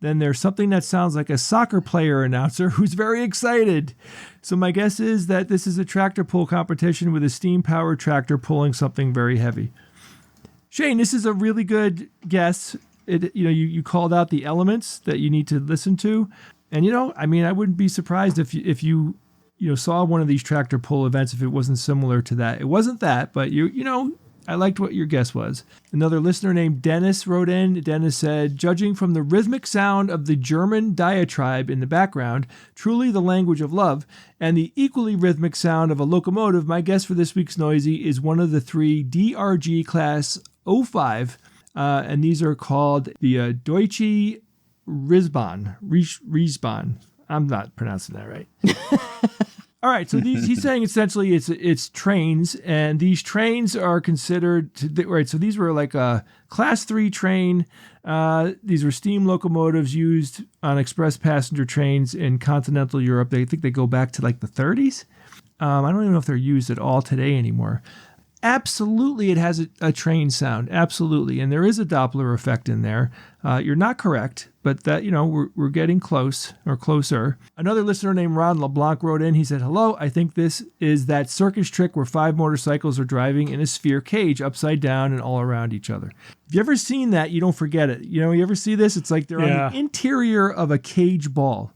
Then there's something that sounds like a soccer player announcer who's very excited. So my guess is that this is a tractor pull competition with a steam-powered tractor pulling something very heavy. Shane, this is a really good guess. You called out the elements that you need to listen to. And, I wouldn't be surprised if you saw one of these tractor pull events if it wasn't similar to that. It wasn't that, but I liked what your guess was. Another listener named Dennis wrote in. Dennis said, judging from the rhythmic sound of the German diatribe in the background, truly the language of love, and the equally rhythmic sound of a locomotive, my guess for this week's Noisy is one of the 3 DRG Class 05, and these are called the Deutsche Riesbahn. I'm not pronouncing that right. All right, so he's saying essentially it's trains, and these trains are considered right. So these were like a Class 3 train. These were steam locomotives used on express passenger trains in continental Europe. They think they go back to like the 30s. I don't even know if they're used at all today anymore. Absolutely, it has a train sound. Absolutely, and there is a Doppler effect in there. You're not correct, but that we're getting close or closer. Another listener named Ron LeBlanc wrote in. He said, "Hello, I think this is that circus trick where 5 motorcycles are driving in a sphere cage upside down and all around each other. If you ever seen that, you don't forget it. You ever see this? It's like they're on the interior of a cage ball."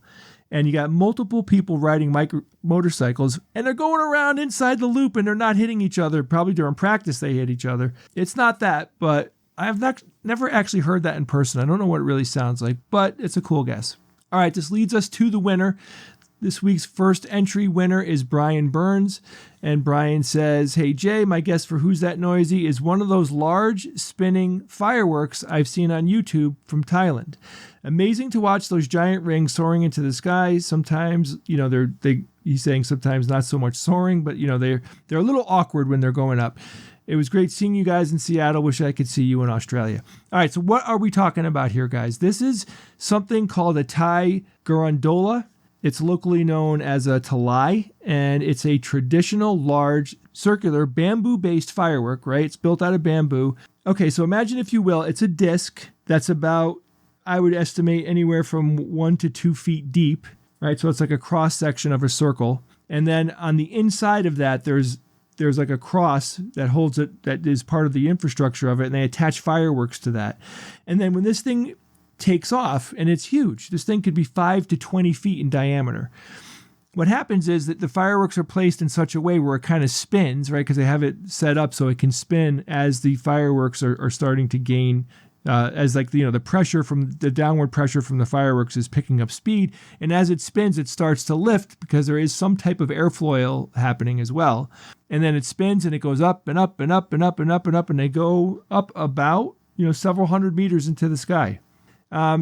And you got multiple people riding motorcycles, and they're going around inside the loop, and they're not hitting each other. Probably during practice they hit each other. It's not that, but I've never actually heard that in person. I don't know what it really sounds like, but it's a cool guess. All right, this leads us to the winner. This week's first entry winner is Brian Burns. And Brian says, hey, Jay, my guess for Who's That Noisy is one of those large spinning fireworks I've seen on YouTube from Thailand. Amazing to watch those giant rings soaring into the sky. Sometimes, he's saying sometimes not so much soaring, but, they're a little awkward when they're going up. It was great seeing you guys in Seattle. Wish I could see you in Australia. All right, so what are we talking about here, guys? This is something called a Thai Garandola. It's locally known as a talai, and it's a traditional, large, circular, bamboo-based firework, right? It's built out of bamboo. Okay, so imagine, if you will, it's a disc that's about, I would estimate, anywhere from 1 to 2 feet deep, right? So it's like a cross-section of a circle. And then on the inside of that, there's like a cross that holds it, that is part of the infrastructure of it, and they attach fireworks to that. And then when this thing takes off, and it's huge, this thing could be 5 to 20 feet in diameter. What happens is that the fireworks are placed in such a way where it kind of spins, right? Because they have it set up so it can spin as the fireworks are starting to gain, as like, the pressure from the downward pressure from the fireworks is picking up speed. And as it spins, it starts to lift because there is some type of airfoil happening as well. And then it spins and it goes up and up and up and up and up and up, and they go up about, several hundred meters into the sky.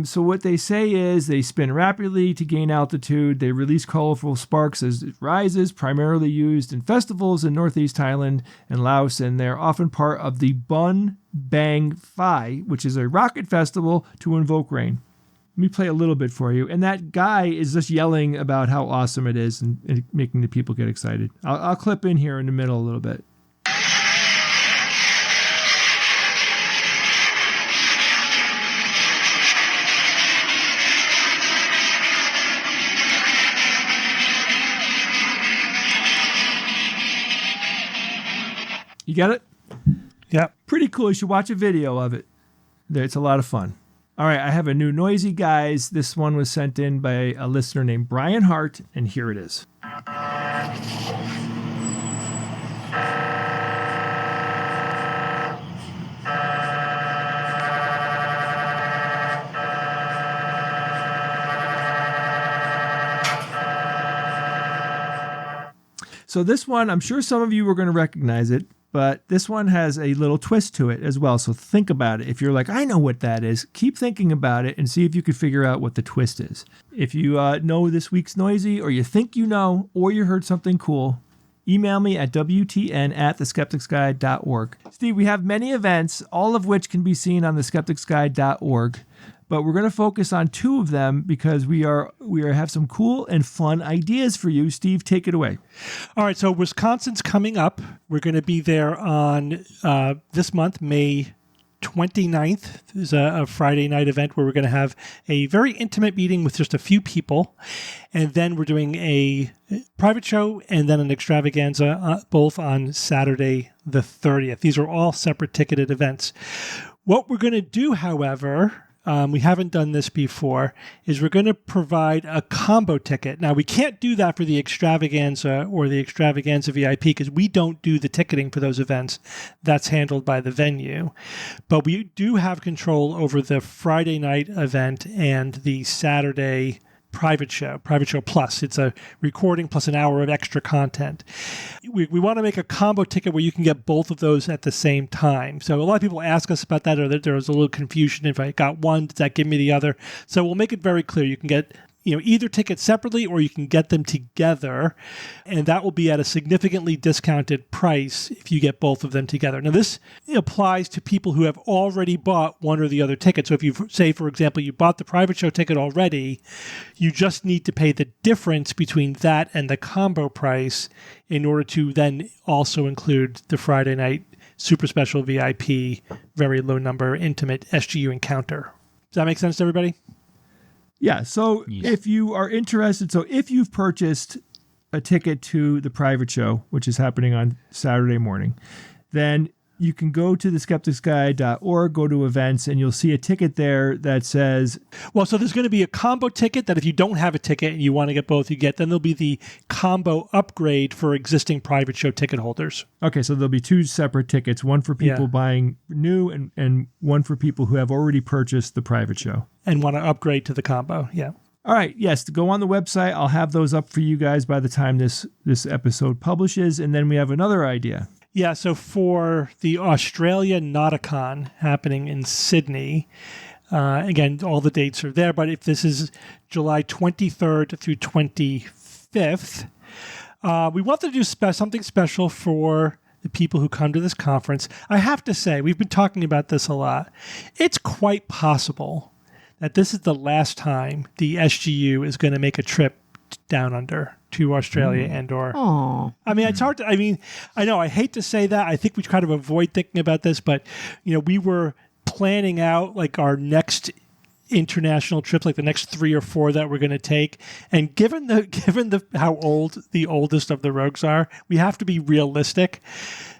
So what they say is they spin rapidly to gain altitude. They release colorful sparks as it rises, primarily used in festivals in Northeast Thailand and Laos, and they're often part of the Bun Bang Phai, which is a rocket festival to invoke rain. Let me play a little bit for you. And that guy is just yelling about how awesome it is and making the people get excited. I'll clip in here in the middle a little bit. You got it? Yeah. Pretty cool. You should watch a video of it. It's a lot of fun. All right, I have a new Noisy Guys. This one was sent in by a listener named Brian Hart, and here it is. So this one, I'm sure some of you are going to recognize it, but this one has a little twist to it as well. So think about it. If you're like, I know what that is, keep thinking about it and see if you can figure out what the twist is. If you know this week's Noisy, or you think you know, or you heard something cool, email me at wtn@theskepticsguide.org. Steve, we have many events, all of which can be seen on theskepticsguide.org. But we're going to focus on 2 of them because we have some cool and fun ideas for you. Steve, take it away. All right, so Wisconsin's coming up. We're going to be there on this month, May 29th. There's a Friday night event where we're going to have a very intimate meeting with just a few people. And then we're doing a private show and then an extravaganza, both on Saturday the 30th. These are all separate ticketed events. What we're going to do, however, we haven't done this before, is we're going to provide a combo ticket. Now, we can't do that for the extravaganza or the extravaganza VIP because we don't do the ticketing for those events. That's handled by the venue. But we do have control over the Friday night event and the Saturday private show plus. It's a recording plus an hour of extra content. We want to make a combo ticket where you can get both of those at the same time. So a lot of people ask us about that, or that there was a little confusion. If I got one, does that give me the other? So we'll make it very clear. You can get either ticket separately, or you can get them together, and that will be at a significantly discounted price if you get both of them together. Now, this applies to people who have already bought one or the other ticket. So if you say, for example, you bought the private show ticket already, you just need to pay the difference between that and the combo price in order to then also include the Friday night super special VIP, very low number, intimate SGU encounter. Does that make sense to everybody? Yeah, so if you are interested, so if you've purchased a ticket to the private show, which is happening on Saturday morning, then you can go to theskepticsguide.org, go to events, and you'll see a ticket there that says... Well, so there's going to be a combo ticket that if you don't have a ticket and you want to get both, you get. Then there'll be the combo upgrade for existing private show ticket holders. Okay, so there'll be 2 separate tickets, one for people buying new and one for people who have already purchased the private show. And want to upgrade to the combo, yeah. All right, yes, go on the website. I'll have those up for you guys by the time this episode publishes. And then we have another idea. Yeah, so for the Australia Nauticon happening in Sydney, again, all the dates are there, but if this is July 23rd through 25th, we want to do something special for the people who come to this conference. I have to say, we've been talking about this a lot. It's quite possible that this is the last time the SGU is going to make a trip down under to Australia and or. Oh, I mean, it's hard to, I know I hate to say that. I think we kind of avoid thinking about this, but we were planning out like our next international trips, like the next 3 or 4 that we're going to take. And given the how old the oldest of the rogues are, we have to be realistic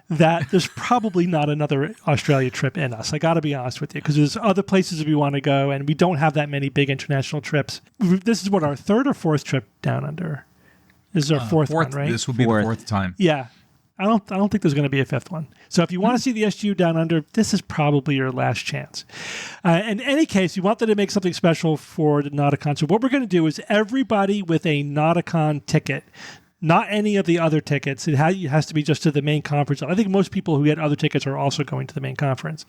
that there's probably not another Australia trip in us. I got to be honest with you, because there's other places we want to go, and we don't have that many big international trips. This is what, our 3rd or 4th trip down under? This is our 4th one, right? This will be the 4th time. Yeah. I don't think there's going to be a 5th one. So if you want to see the SGU down under, this is probably your last chance. In any case, you wanted to make something special for the Nauticon. So what we're going to do is everybody with a Nauticon ticket, not any of the other tickets. It has to be just to the main conference. I think most people who get other tickets are also going to the main conference.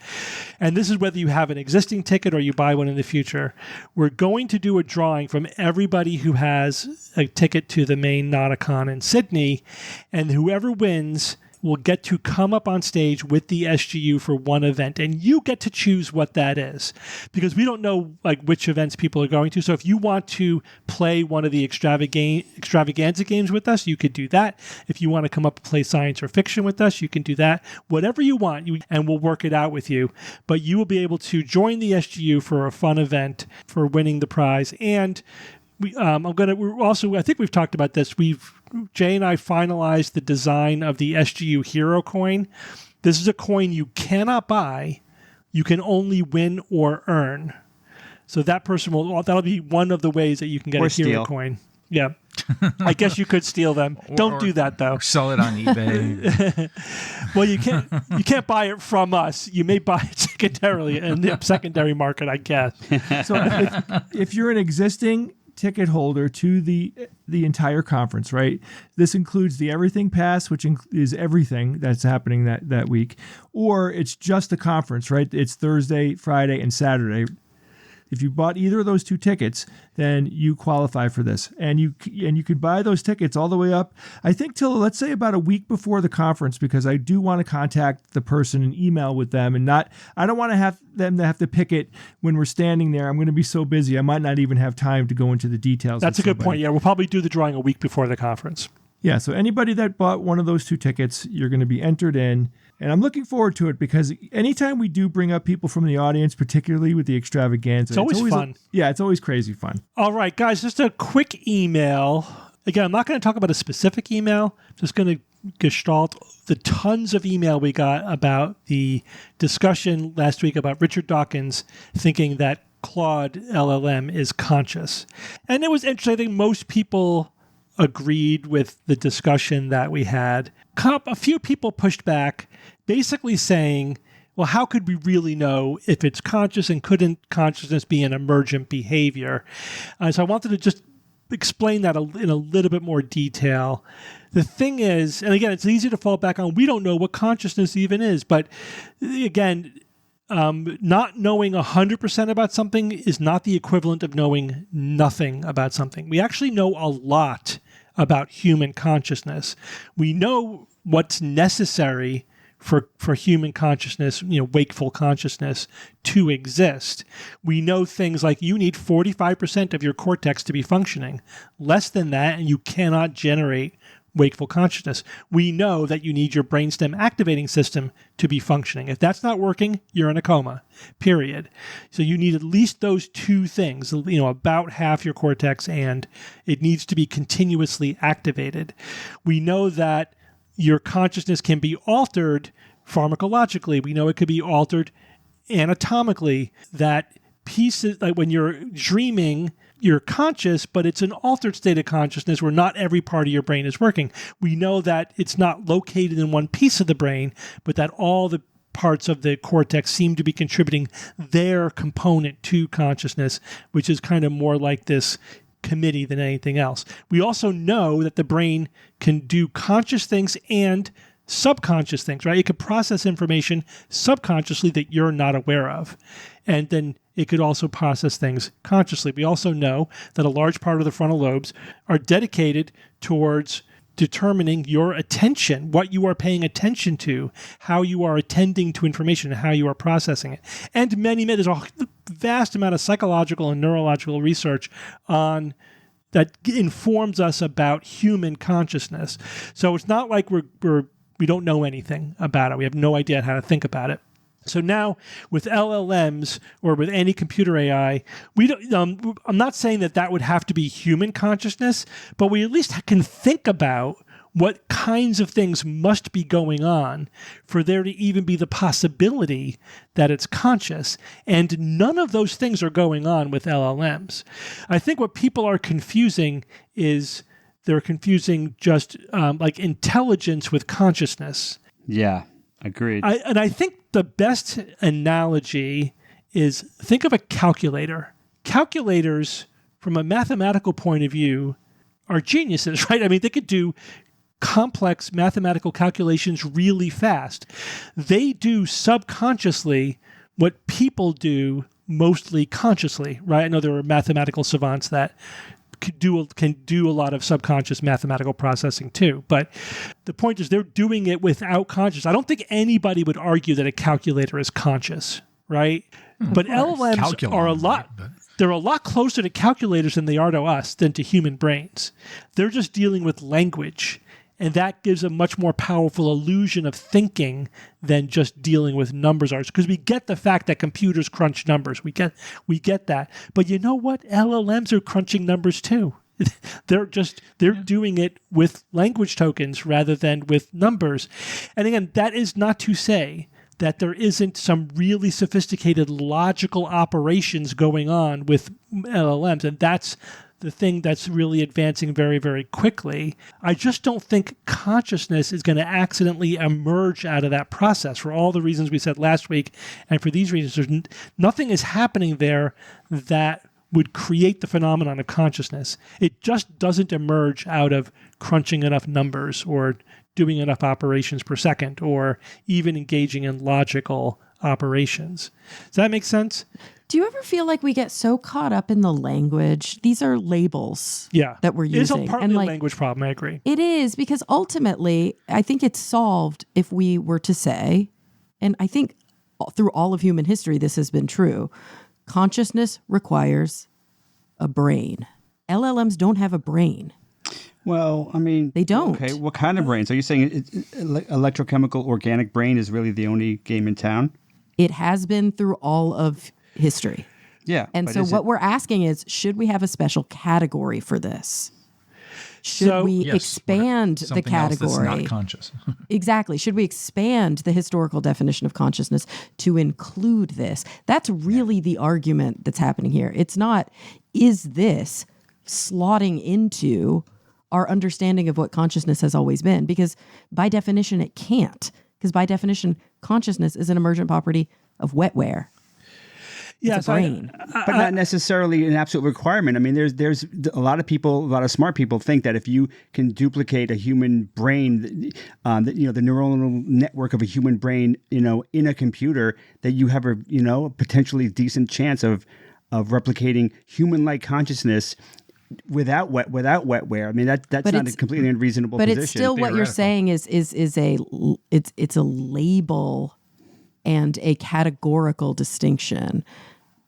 And this is whether you have an existing ticket or you buy one in the future. We're going to do a drawing from everybody who has a ticket to the main Nauticon in Sydney. And whoever wins will get to come up on stage with the SGU for one event, and you get to choose what that is, because we don't know like which events people are going to. So if you want to play one of the extravaganza games with us, you could do that. If you want to come up and play science or fiction with us, you can do that. Whatever you want, and we'll work it out with you. But you will be able to join the SGU for a fun event for winning the prize. And I think we've talked about this. Jay and I finalized the design of the SGU Hero coin. This is a coin you cannot buy. You can only win or earn. So that'll be one of the ways that you can get or a Hero steal. coin. Yeah. I guess you could steal them. Don't do that though. Or sell it on eBay. Well, you can't buy it from us. You may buy it secondarily in the secondary market, I guess. So if you're an existing ticket holder to the entire conference, right? This includes the Everything Pass, which is everything that's happening that week, or it's just the conference, right? It's Thursday, Friday, and Saturday. If you bought either of those 2 tickets, then you qualify for this. And you could buy those tickets all the way up, I think, till, let's say, about a week before the conference, because I do want to contact the person and email with them, and I don't want to have them to have to pick it when we're standing there. I'm going to be so busy, I might not even have time to go into the details. That's a good point. Yeah, we'll probably do the drawing a week before the conference. Yeah, so anybody that bought one of those 2 tickets, you're going to be entered in. And I'm looking forward to it, because anytime we do bring up people from the audience, particularly with the extravaganza, it's always fun. It's always crazy fun. All right, guys, just a quick email. Again, I'm not going to talk about a specific email. I'm just going to gestalt the tons of email we got about the discussion last week about Richard Dawkins thinking that Claude LLM is conscious. And it was interesting. I think most people agreed with the discussion that we had. A few people pushed back, basically saying, well, how could we really know if it's conscious, and couldn't consciousness be an emergent behavior? So I wanted to just explain that in a little bit more detail. The thing is, and again, it's easy to fall back on, we don't know what consciousness even is. But again, not knowing 100% about something is not the equivalent of knowing nothing about something. We actually know a lot about human consciousness. We know what's necessary for human consciousness, wakeful consciousness, to exist. We know things like you need 45% of your cortex to be functioning. Less than that, and you cannot generate wakeful consciousness. We know that you need your brainstem activating system to be functioning. If that's not working, you're in a coma, period. So you need at least those 2 things, about half your cortex, and it needs to be continuously activated. We know that your consciousness can be altered pharmacologically. We know it could be altered anatomically, that pieces, like when you're dreaming, you're conscious, but it's an altered state of consciousness where not every part of your brain is working. We know that it's not located in one piece of the brain, but that all the parts of the cortex seem to be contributing their component to consciousness, which is kind of more like this committee than anything else. We also know that the brain can do conscious things and subconscious things, right? It could process information subconsciously that you're not aware of. And then it could also process things consciously. We also know that a large part of the frontal lobes are dedicated towards determining your attention, what you are paying attention to, how you are attending to information, and how you are processing it. And there's a vast amount of psychological and neurological research on that informs us about human consciousness. So it's not like we don't know anything about it. We have no idea how to think about it. So now with LLMs or with any computer AI, we don't. I'm not saying that would have to be human consciousness, but we at least can think about what kinds of things must be going on for there to even be the possibility that it's conscious. And none of those things are going on with LLMs. I think what people are confusing is they're confusing just like intelligence with consciousness. Yeah, agreed. And I think the best analogy is think of a calculator. Calculators, from a mathematical point of view, are geniuses, right? I mean, they could do complex mathematical calculations really fast. They do subconsciously what people do mostly consciously, right? I know there are mathematical savants that can do a lot of subconscious mathematical processing too. But the point is they're doing it without conscious. I don't think anybody would argue that a calculator is conscious, right? But LLMs are they're a lot closer to calculators than they are to us, than to human brains. They're just dealing with language. And that gives a much more powerful illusion of thinking than just dealing with numbers are. Because we get the fact that computers crunch numbers. We get that. But you know what? LLMs are crunching numbers too. They're doing it with language tokens rather than with numbers. And again, that is not to say that there isn't some really sophisticated logical operations going on with LLMs. And that's the thing that's really advancing very, very quickly. I just don't think consciousness is going to accidentally emerge out of that process for all the reasons we said last week. And for these reasons, nothing is happening there that would create the phenomenon of consciousness. It just doesn't emerge out of crunching enough numbers or doing enough operations per second or even engaging in logical operations. Does that make sense? Do you ever feel like we get so caught up in the language? These are labels that we're using. It's partly a language problem, I agree. It is, because ultimately, I think it's solved if we were to say, and I think through all of human history this has been true, consciousness requires a brain. LLMs don't have a brain. Well, I mean, they don't. Okay, what kind of brains? Are you saying electrochemical organic brain is really the only game in town? It has been through all of history. Yeah. And so what we're asking is, should we have a special category for this? Should we expand the category? Else that's not conscious. Exactly. Should we expand the historical definition of consciousness to include this? That's really the argument that's happening here. It's not, is this slotting into our understanding of what consciousness has always been? Because by definition, it can't. Because by definition, consciousness is an emergent property of wetware. It's a brain. But not necessarily an absolute requirement. I mean, there's a lot of people, a lot of smart people think that if you can duplicate a human brain, the neuronal network of a human brain, in a computer, that you have a potentially decent chance of replicating human-like consciousness without wetware. I mean, that's not a completely unreasonable position. But it's still what you're saying is it's a label and a categorical distinction.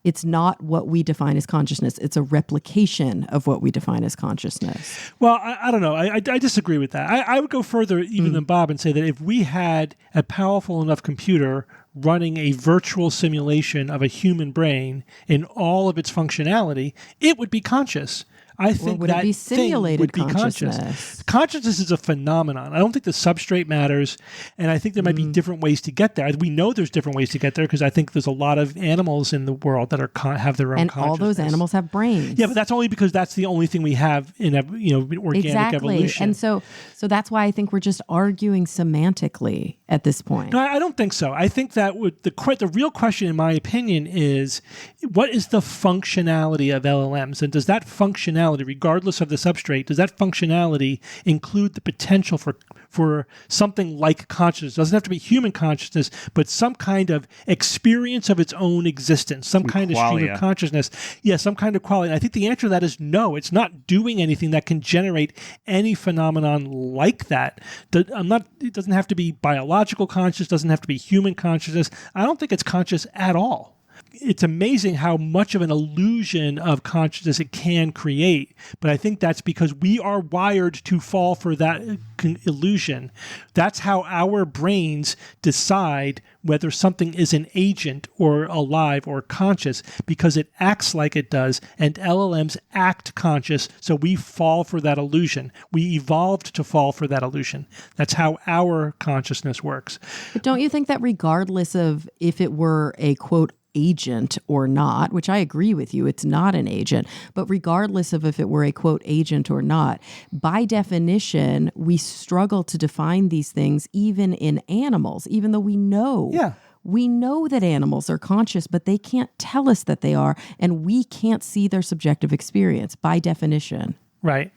It's not what we define as consciousness. It's a replication of what we define as consciousness. Well, I don't know. I disagree with that. I would go further even than Bob and say that if we had a powerful enough computer running a virtual simulation of a human brain in all of its functionality, it would be conscious. I think would that it be simulated thing would be conscious. Consciousness is a phenomenon. I don't think the substrate matters, and I think there might be different ways to get there. We know there's different ways to get there because I think there's a lot of animals in the world that have their own and consciousness. And all those animals have brains. Yeah, but that's only because that's the only thing we have in organic evolution. And so that's why I think we're just arguing semantically at this point. No, I don't think so. I think that the real question, in my opinion, is what is the functionality of LLMs, and does that functionality, regardless of the substrate, does that functionality include the potential for something like consciousness? It doesn't have to be human consciousness, but some kind of experience of its own existence, some kind of stream of consciousness. Yeah, some kind of quality. And I think the answer to that is no. It's not doing anything that can generate any phenomenon like that. It doesn't have to be biological consciousness, doesn't have to be human consciousness. I don't think it's conscious at all. it's amazing how much of an illusion of consciousness it can create. But I think that's because we are wired to fall for that illusion. That's how our brains decide whether something is an agent or alive or conscious, because it acts like it does, and LLMs act conscious, so we fall for that illusion. We evolved to fall for that illusion. That's how our consciousness works. But don't you think that regardless of if it were a, quote, agent or not, which I agree with you, it's not an agent, but regardless of if it were a, quote, agent or not, by definition, we struggle to define these things even in animals, even though we know. Yeah. We know that animals are conscious, but they can't tell us that they are, and we can't see their subjective experience by definition. Right.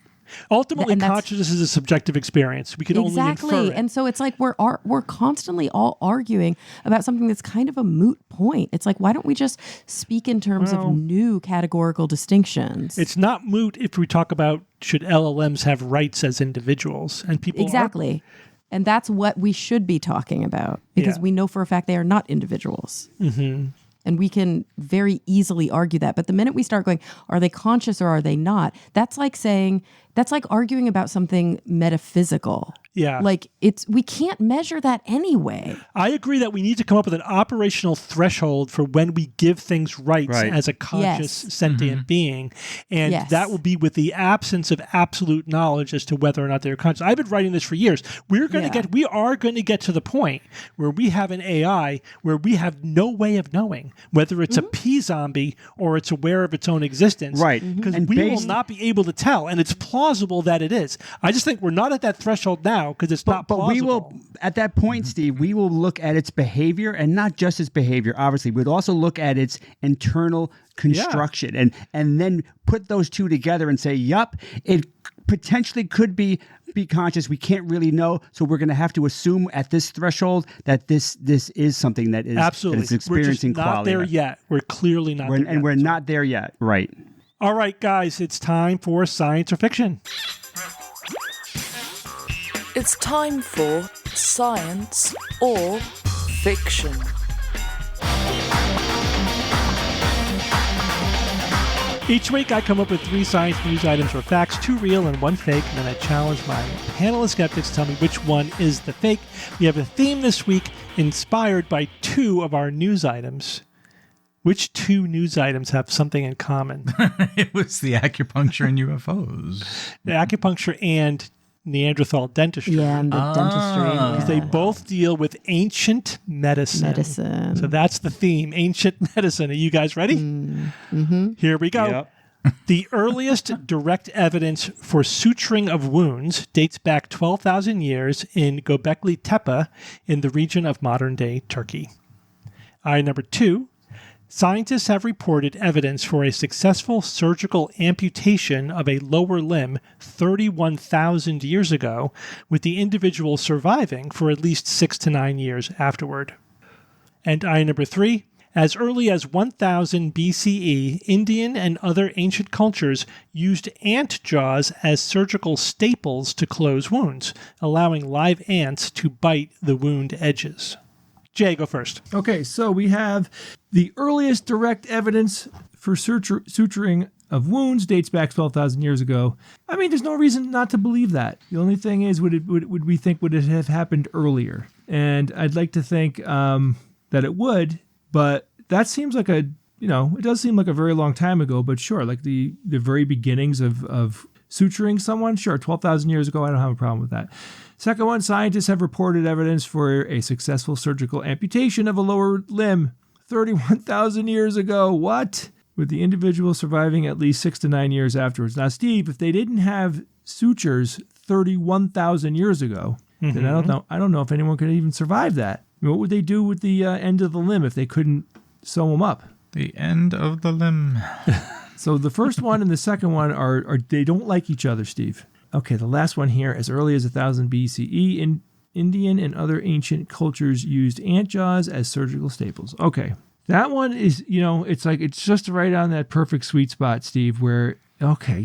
Ultimately, And that's- consciousness is a subjective experience. We can only infer it. And so it's like we're constantly all arguing about something that's kind of a moot point. It's like, why don't we just speak in terms of new categorical distinctions? It's not moot if we talk about should LLMs have rights as individuals, and people Exactly. And that's what we should be talking about, because we know for a fact they are not individuals. Mm-hmm. And we can very easily argue that. But the minute we start going, are they conscious or are they not? That's like arguing about something metaphysical. Yeah. Like we can't measure that anyway. I agree that we need to come up with an operational threshold for when we give things rights as a conscious sentient being. And that will be with the absence of absolute knowledge as to whether or not they're conscious. I've been writing this for years. We are going to get to the point where we have an AI where we have no way of knowing whether it's a P-zombie or it's aware of its own existence. Right. Because we will not be able to tell. And it's plausible that it is. I just think we're not at that threshold now because it's not plausible. But we will, at that point, Steve, we will look at its behavior, and not just its behavior, obviously. We'd also look at its internal construction and then put those two together and say, yup, it potentially could be conscious. We can't really know. So we're going to have to assume at this threshold that this is something that is absolutely that is experiencing we're just not quality. there yet. We're clearly not there yet. And we're not there yet. Right. All right, guys, it's time for science or fiction. It's time for science or fiction. Each week, I come up with 3 science news items or facts, 2 real and 1 fake, and then I challenge my panel of skeptics to tell me which one is the fake. We have a theme this week inspired by 2 of our news items. Which 2 news items have something in common? It was the acupuncture and UFOs. The acupuncture and Neanderthal dentistry. Yeah, and the dentistry. They both deal with ancient medicine. So that's the theme, ancient medicine. Are you guys ready? Mm-hmm. Here we go. Yep. The earliest direct evidence for suturing of wounds dates back 12,000 years in Göbekli Tepe in the region of modern-day Turkey. Number 2. Scientists have reported evidence for a successful surgical amputation of a lower limb 31,000 years ago, with the individual surviving for at least 6 to 9 years afterward. And number 3, as early as 1000 BCE, Indian and other ancient cultures used ant jaws as surgical staples to close wounds, allowing live ants to bite the wound edges. Jay, go first. Okay, so we have the earliest direct evidence for suturing of wounds dates back 12,000 years ago. I mean, there's no reason not to believe that. The only thing is, would it have happened earlier? And I'd like to think that it would, but that seems like it does seem like a very long time ago, but sure, like the very beginnings of suturing someone, sure, 12,000 years ago, I don't have a problem with that. Second one, scientists have reported evidence for a successful surgical amputation of a lower limb 31,000 years ago. What? With the individual surviving at least 6 to 9 years afterwards. Now, Steve, if they didn't have sutures 31,000 years ago, then I don't know if anyone could even survive that. I mean, what would they do with the end of the limb if they couldn't sew them up? The end of the limb. So the first one and the second one are they don't like each other, Steve. Okay, the last one here, as early as 1000 BCE, Indian and other ancient cultures used ant jaws as surgical staples. Okay, that one is, it's just right on that perfect sweet spot, Steve, where, okay,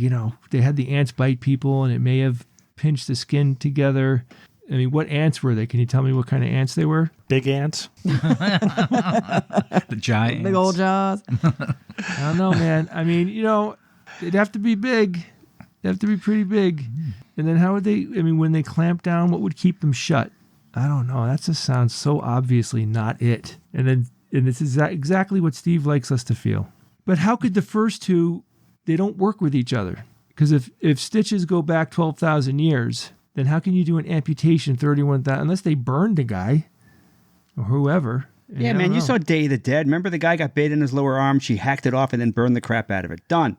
they had the ants bite people and it may have pinched the skin together. I mean, what ants were they? Can you tell me what kind of ants they were? Big ants. The giant Big old jaws. I don't know, man. I mean, they'd have to be big. They'd have to be pretty big. And then how would they, when they clamp down, what would keep them shut? I don't know. That just sounds so obviously not it. And this is exactly what Steve likes us to feel. But how could the first two, they don't work with each other? Because if stitches go back 12,000 years, then how can you do an amputation 31,000, unless they burned the guy or whoever? Yeah, man, you saw Day of the Dead. Remember the guy got bit in his lower arm? She hacked it off and then burned the crap out of it. Done.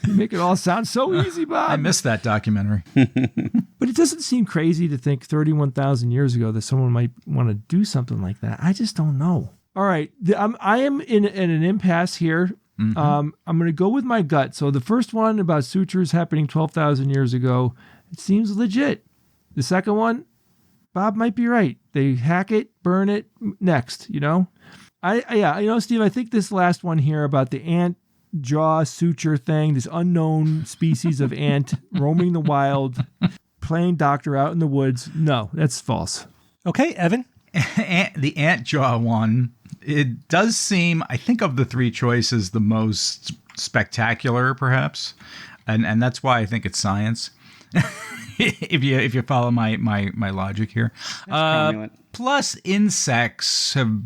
You make it all sound so easy, Bob. I missed that documentary. But it doesn't seem crazy to think 31,000 years ago that someone might want to do something like that. I just don't know. All right. I am in an impasse here. Mm-hmm. I'm going to go with my gut. So the first one about sutures happening 12,000 years ago, it seems legit. The second one, Bob might be right. They hack it, burn it, next, Steve, I think this last one here about the ant jaw suture thing, this unknown species of ant roaming the wild, playing doctor out in the woods. No, that's false. Okay, Evan. The ant jaw one, it does seem, I think of the three choices, the most spectacular, perhaps. And that's why I think it's science. if you follow my logic here. Plus, insects have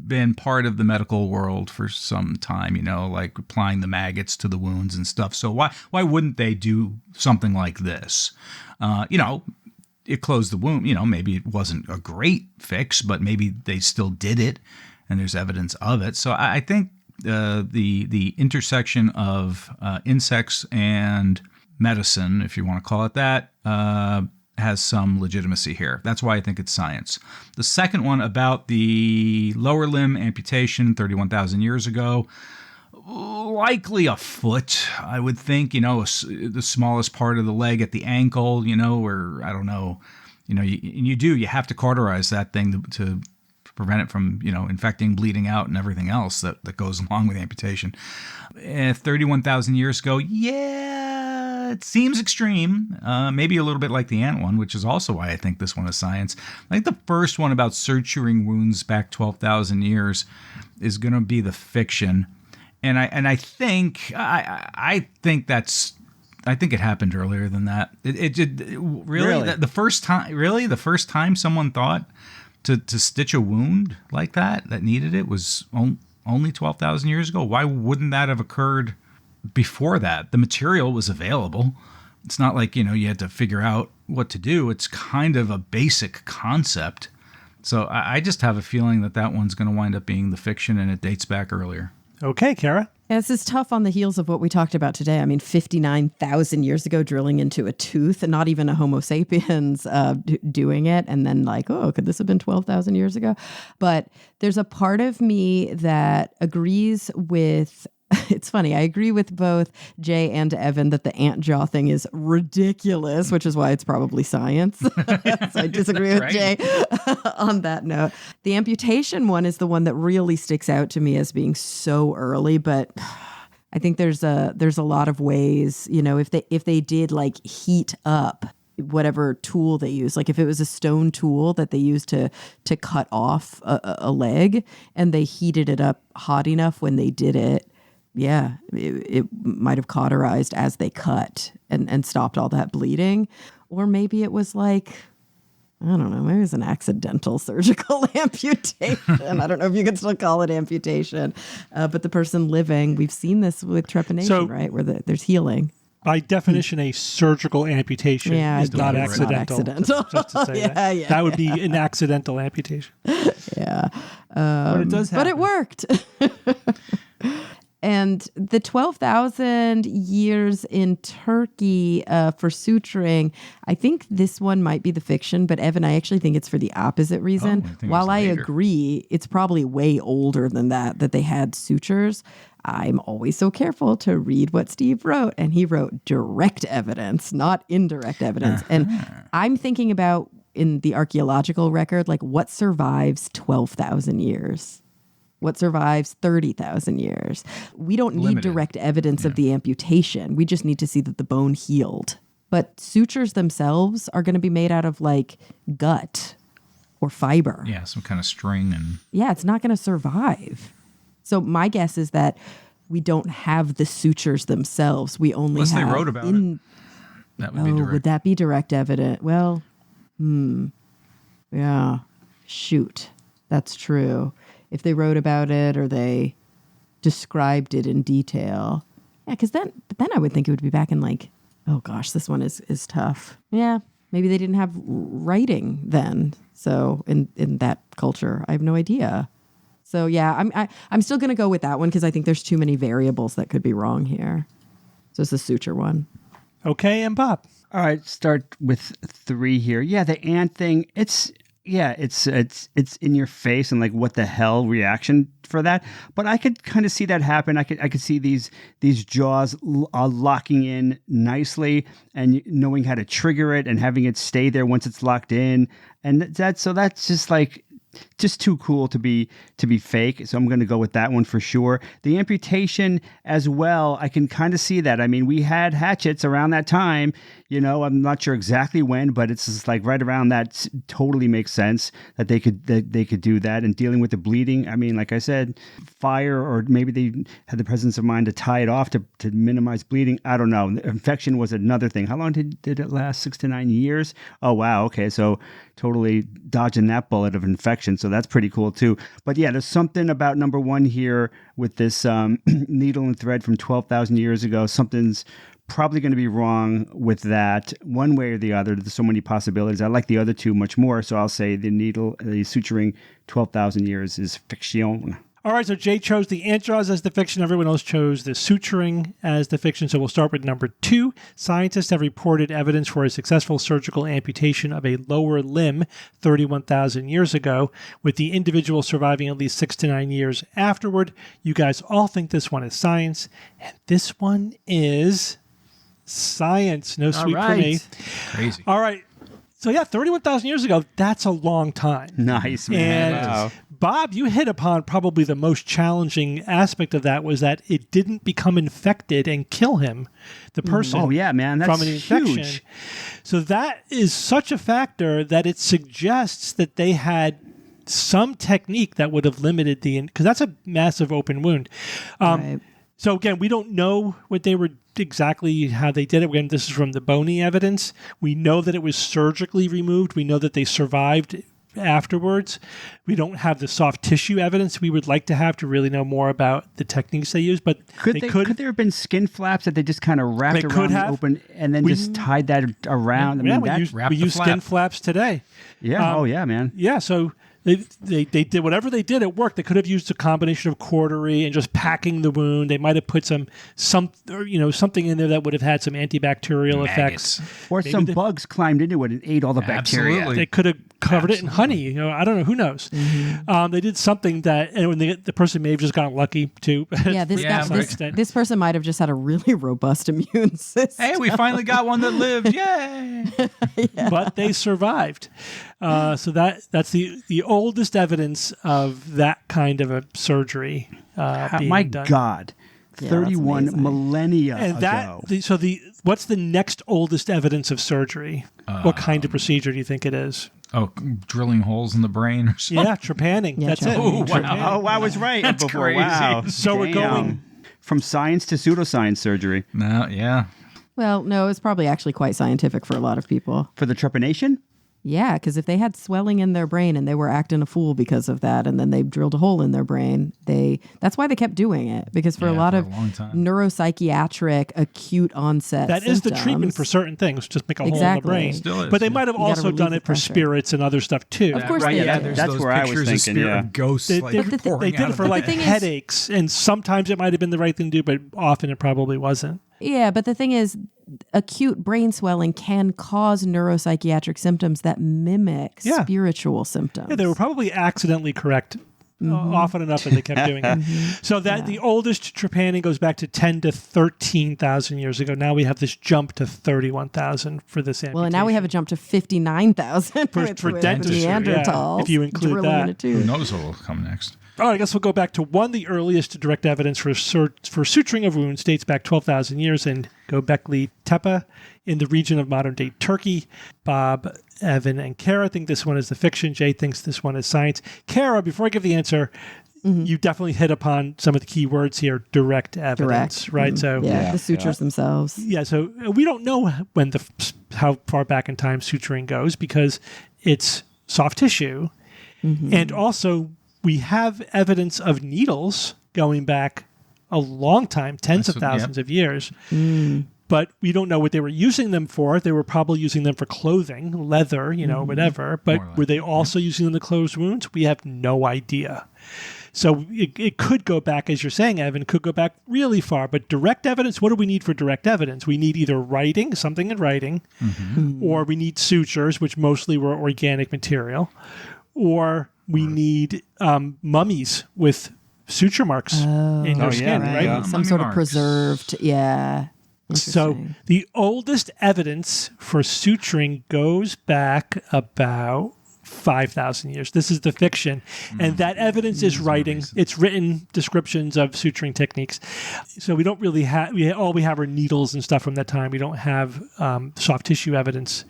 been part of the medical world for some time, like applying the maggots to the wounds and stuff. So why wouldn't they do something like this? It closed the wound. Maybe it wasn't a great fix, but maybe they still did it, and there's evidence of it. So I think the intersection of insects and medicine, if you want to call it that, has some legitimacy here. That's why I think it's science. The second one about the lower limb amputation 31,000 years ago, likely a foot, I would think, the smallest part of the leg at the ankle, or I don't know, you have to cauterize that thing to prevent it from, infecting, bleeding out, and everything else that goes along with amputation. 31,000 years ago, it seems extreme, maybe a little bit like the ant one, which is also why I think this one is science. I think the first one about suturing wounds back 12,000 years is going to be the fiction. And I think it happened earlier than that. Really? The first time someone thought to stitch a wound like that needed it was only 12,000 years ago. Why wouldn't that have occurred before that? The material was available. It's not like, you had to figure out what to do. It's kind of a basic concept. So I just have a feeling that one's going to wind up being the fiction, and it dates back earlier. Okay, Kara. Yeah, this is tough on the heels of what we talked about today. 59,000 years ago, drilling into a tooth, and not even a Homo sapiens doing it. And then could this have been 12,000 years ago? But there's a part of me that agrees with... It's funny. I agree with both Jay and Evan that the ant jaw thing is ridiculous, which is why it's probably science. So I disagree with Jay on that note. The amputation one is the one that really sticks out to me as being so early, but I think there's a lot of ways, if they did heat up whatever tool they use, like if it was a stone tool that they used to cut off a leg and they heated it up hot enough when they did it, yeah, it might have cauterized as they cut and stopped all that bleeding. Or maybe it was I don't know, maybe it was an accidental surgical amputation. I don't know if you could still call it amputation. But the person living, we've seen this with trepanation, right? Where there's healing. By definition, a surgical amputation is not accidental. Just to say that would be an accidental amputation. Yeah. But it does happen. But it worked. And the 12,000 years in Turkey for suturing, I think this one might be the fiction, but Evan, I actually think it's for the opposite reason. While I agree, it's probably way older than that they had sutures. I'm always so careful to read what Steve wrote, and he wrote direct evidence, not indirect evidence. And I'm thinking about in the archaeological record, what survives 12,000 years? What survives 30,000 years? We don't need direct evidence of the amputation. We just need to see that the bone healed. But sutures themselves are going to be made out of like gut or fiber. Yeah, some kind of string and. Yeah, it's not going to survive. So my guess is that we don't have the sutures themselves. We only Unless have they wrote about it. That would be direct. Would that be direct evidence? Well, yeah. Shoot. That's true. If they wrote about it or they described it in detail. Yeah, because then I would think it would be back in like, oh gosh, this one is tough. Yeah, maybe they didn't have writing then. So in that culture, I have no idea. So yeah, I'm still going to go with that one because I think there's too many variables that could be wrong here. So it's the suture one. Okay, and Bob. All right, start with 3 here. Yeah, the ant thing, it's in your face and like what the hell reaction for that. But I could kind of see that happen. I could see these jaws locking in nicely and knowing how to trigger it and having it stay there once it's locked in. And that's just like just too cool to be fake. So I'm going to go with that one for sure. The amputation as well, I can kind of see that. I mean, we had hatchets around that time, I'm not sure exactly when, but it's just like right around that. Totally makes sense that they could do that. And dealing with the bleeding, I mean, like I said, fire, or maybe they had the presence of mind to tie it off to minimize bleeding. I don't know. Infection was another thing. How long did it last? 6 to 9 years? Oh, wow. Okay. So totally dodging that bullet of infection. So that's pretty cool too. But yeah, there's something about number 1 here with this needle and thread from 12,000 years ago. Something's probably going to be wrong with that one way or the other. There's so many possibilities. I like the other 2 much more. So I'll say the suturing 12,000 years is fiction. All right, so Jay chose the ant jaws as the fiction. Everyone else chose the suturing as the fiction. So we'll start with number 2. Scientists have reported evidence for a successful surgical amputation of a lower limb 31,000 years ago, with the individual surviving at least 6 to 9 years afterward. You guys all think this one is science, and this one is science. No sweet for me. Crazy. All right. So yeah, 31,000 years ago, that's a long time. Nice, man. And wow. Bob, you hit upon probably the most challenging aspect of that was that it didn't become infected and kill him, the person. Oh, yeah, man. That's from an infection. huge. So that is such a factor that it suggests that they had some technique that would have limited because that's a massive open wound. Right. So again, we don't know what they were exactly how they did it. Again, this is from the bony evidence. We know that it was surgically removed. We know that they survived afterwards. We don't have the soft tissue evidence we would like to have to really know more about the techniques they used, but could there have been skin flaps that they just kind of wrapped around the open and then just tied that around? Yeah, we use skin flaps today. Yeah. Oh yeah, man. Yeah. So they did whatever they did. It worked. They could have used a combination of cautery and just packing the wound. They might have put something in there that would have had some antibacterial effects, or maybe some bugs climbed into it and ate all the bacteria. Absolutely. They could have covered it in honey. I don't know. Who knows? Mm-hmm. They did something that, and the person may have just gotten lucky too. Yeah, this person might have just had a really robust immune system. Hey, we finally got one that lived! Yay! Yeah. But they survived. So that's the oldest evidence of that kind of a surgery being My done. God. Yeah, 31 that's amazing. millennia And ago. what's the next oldest evidence of surgery? What kind of procedure do you think it is? Oh, drilling holes in the brain or something? Yeah, trepanning. Yeah, That's trepanning. it. Oh, wow. Trepanning. Oh, I was right That's before. crazy. Wow. So we're going from science to pseudoscience surgery. No, yeah. Well, no, it's probably actually quite scientific for a lot of people. For the trepanation? Yeah, because if they had swelling in their brain and they were acting a fool because of that, and then they drilled a hole in their brain, that's why they kept doing it. Because for a lot of neuropsychiatric acute onset That is the symptoms, treatment for certain things. Just make a hole in the Exactly. brain. Still is, But they yeah. might have You gotta also relieve done the it for pressure. spirits and other stuff too. Of course Right, they yeah, did. there's That's those where I was pictures of thinking, spirit yeah. ghosts They, like they pouring did out it of for the like thing is- headaches, and sometimes it might have been the right thing to do, but often it probably wasn't. Yeah, but the thing is, acute brain swelling can cause neuropsychiatric symptoms that mimic Yeah. spiritual symptoms. Yeah, they were probably accidentally correct often enough that they kept doing it. So that the oldest trepanning goes back to 10 to 13,000 years ago. Now we have this jump to 31,000 for this amputation. Well, and now we have a jump to 59,000 for with dentistry, Neanderthals. if you include drilling that. in a Who tooth. knows what will come next? All right, I guess we'll go back to one. The earliest direct evidence for suturing of wounds dates back 12,000 years in Göbekli Tepe in the region of modern-day Turkey. Bob, Evan, and Kara think this one is the fiction. Jay thinks this one is science. Kara, before I give the answer, you definitely hit upon some of the key words here. Direct evidence, right? So the sutures themselves. Yeah, so we don't know how far back in time suturing goes because it's soft tissue. And also, we have evidence of needles going back a long time, tens of thousands of years. But we don't know what they were using them for. They were probably using them for clothing, leather, whatever. But were they also using them to close wounds? We have no idea. So it could go back, as you're saying, Evan, could go back really far. But direct evidence, what do we need for direct evidence? We need either writing, something in writing, or we need sutures, which mostly were organic material, or we need mummies with suture marks in their skin, right? Yeah. Some sort of preserved, So the oldest evidence for suturing goes back about 5,000 years. This is the fiction. And that evidence is writing. It's written descriptions of suturing techniques. So we don't really have, all we have are needles and stuff from that time. We don't have soft tissue evidence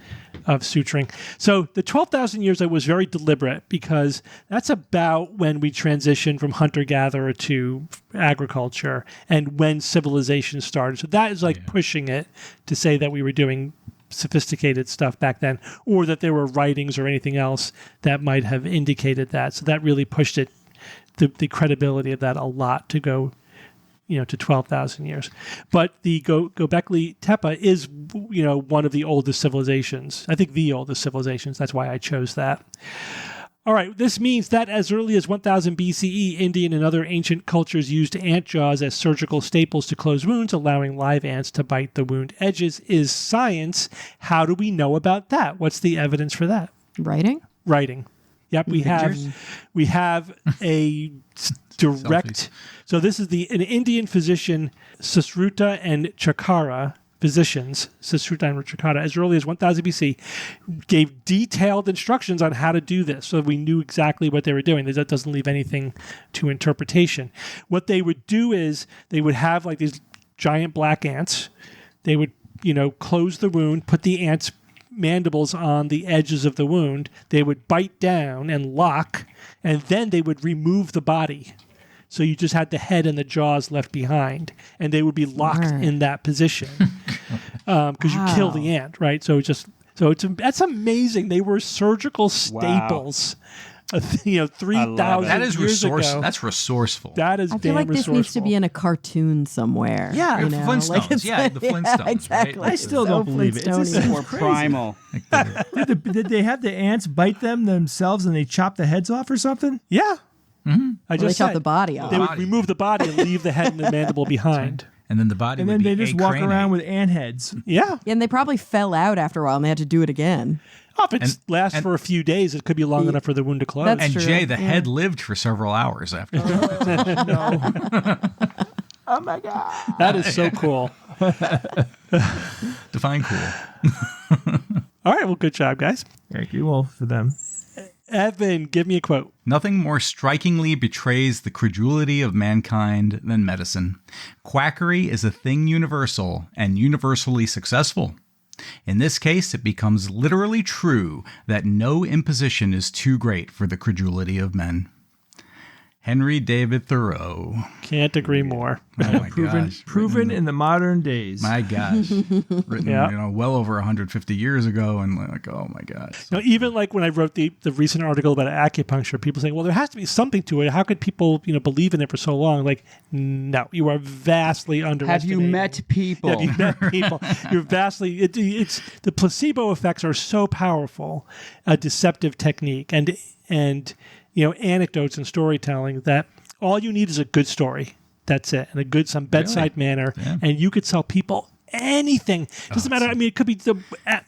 of suturing. So the 12,000 years was very deliberate because that's about when we transitioned from hunter-gatherer to agriculture and when civilization started. So that is like pushing it to say that we were doing sophisticated stuff back then, or that there were writings or anything else that might have indicated that. So that really pushed it, the credibility of that a lot to go, to 12,000 years. But the Göbekli Tepe is, one of the oldest civilizations. I think the oldest civilizations. That's why I chose that. All right, this means that as early as 1000 BCE, Indian and other ancient cultures used ant jaws as surgical staples to close wounds, allowing live ants to bite the wound edges. Is science. How do we know about that? What's the evidence for that? Writing. Yep, we have a direct. So this is an Indian physician, Susruta and Chakara. Physicians, Susruta and Chakara, as early as 1000 BC, gave detailed instructions on how to do this, so we knew exactly what they were doing. That doesn't leave anything to interpretation. What they would do is they would have like these giant black ants. They would, close the wound, put the ants' mandibles on the edges of the wound. They would bite down and lock, and then they would remove the body. So you just had the head and the jaws left behind, and they would be locked in that position because you kill the ant, right? That's amazing. They were surgical staples. 3,000 that is years ago. That's resourceful. That is I feel like this needs to be in a cartoon somewhere. Yeah, Flintstones. The Flintstones. Exactly. Right? I still don't believe it. It's more primal. Did they have the ants bite them themselves and they chop the heads off or something? Yeah. They chop the body off. They would remove the body and leave the head and the mandible behind. And then the body and would then be they just walk around with ant heads. Yeah. And they probably fell out after a while and they had to do it again. Oh, if it lasts for a few days, it could be long enough for the wound to close. That's And true. Jay, the head lived for several hours after. Oh my God. That is so cool. Define cool. All right. Well, good job, guys. Thank you all for them. Evan, give me a quote. Nothing more strikingly betrays the credulity of mankind than medicine. Quackery is a thing universal and universally successful. In this case, it becomes literally true that no imposition is too great for the credulity of men. Henry David Thoreau. Can't agree more. Oh my gosh. Proven in the modern days. My gosh. Written, well over 150 years ago, and like, oh my gosh. No, even like when I wrote the recent article about acupuncture, people saying, well, there has to be something to it. How could people, believe in it for so long? Like, no, you are vastly underestimating. Have you met people? Have you met people? You're vastly, it's the placebo effects are so powerful, a deceptive technique. And anecdotes and storytelling that all you need is a good story. That's it. And some bedside manner. Yeah. And you could sell people anything. Doesn't matter. I mean, it could be the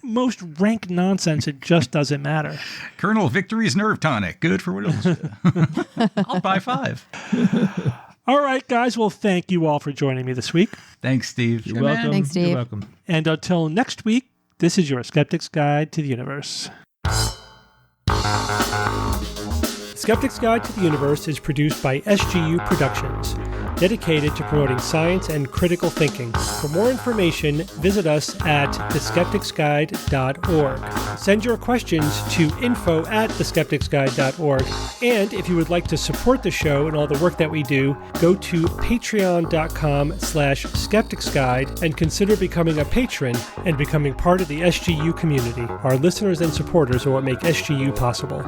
most rank nonsense. It just doesn't matter. Colonel Victory's Nerve Tonic. Good for what else? I'll buy 5. All right, guys. Well, thank you all for joining me this week. Thanks, Steve. You're welcome. Thanks, Steve. You're welcome. And until next week, this is your Skeptics Guide to the Universe. Skeptics Guide to the Universe is produced by SGU Productions, dedicated to promoting science and critical thinking. For more information, visit us at theskepticsguide.org. Send your questions to info@theskepticsguide.org. And if you would like to support the show and all the work that we do, go to patreon.com/skepticsguide and consider becoming a patron and becoming part of the SGU community. Our listeners and supporters are what make SGU possible.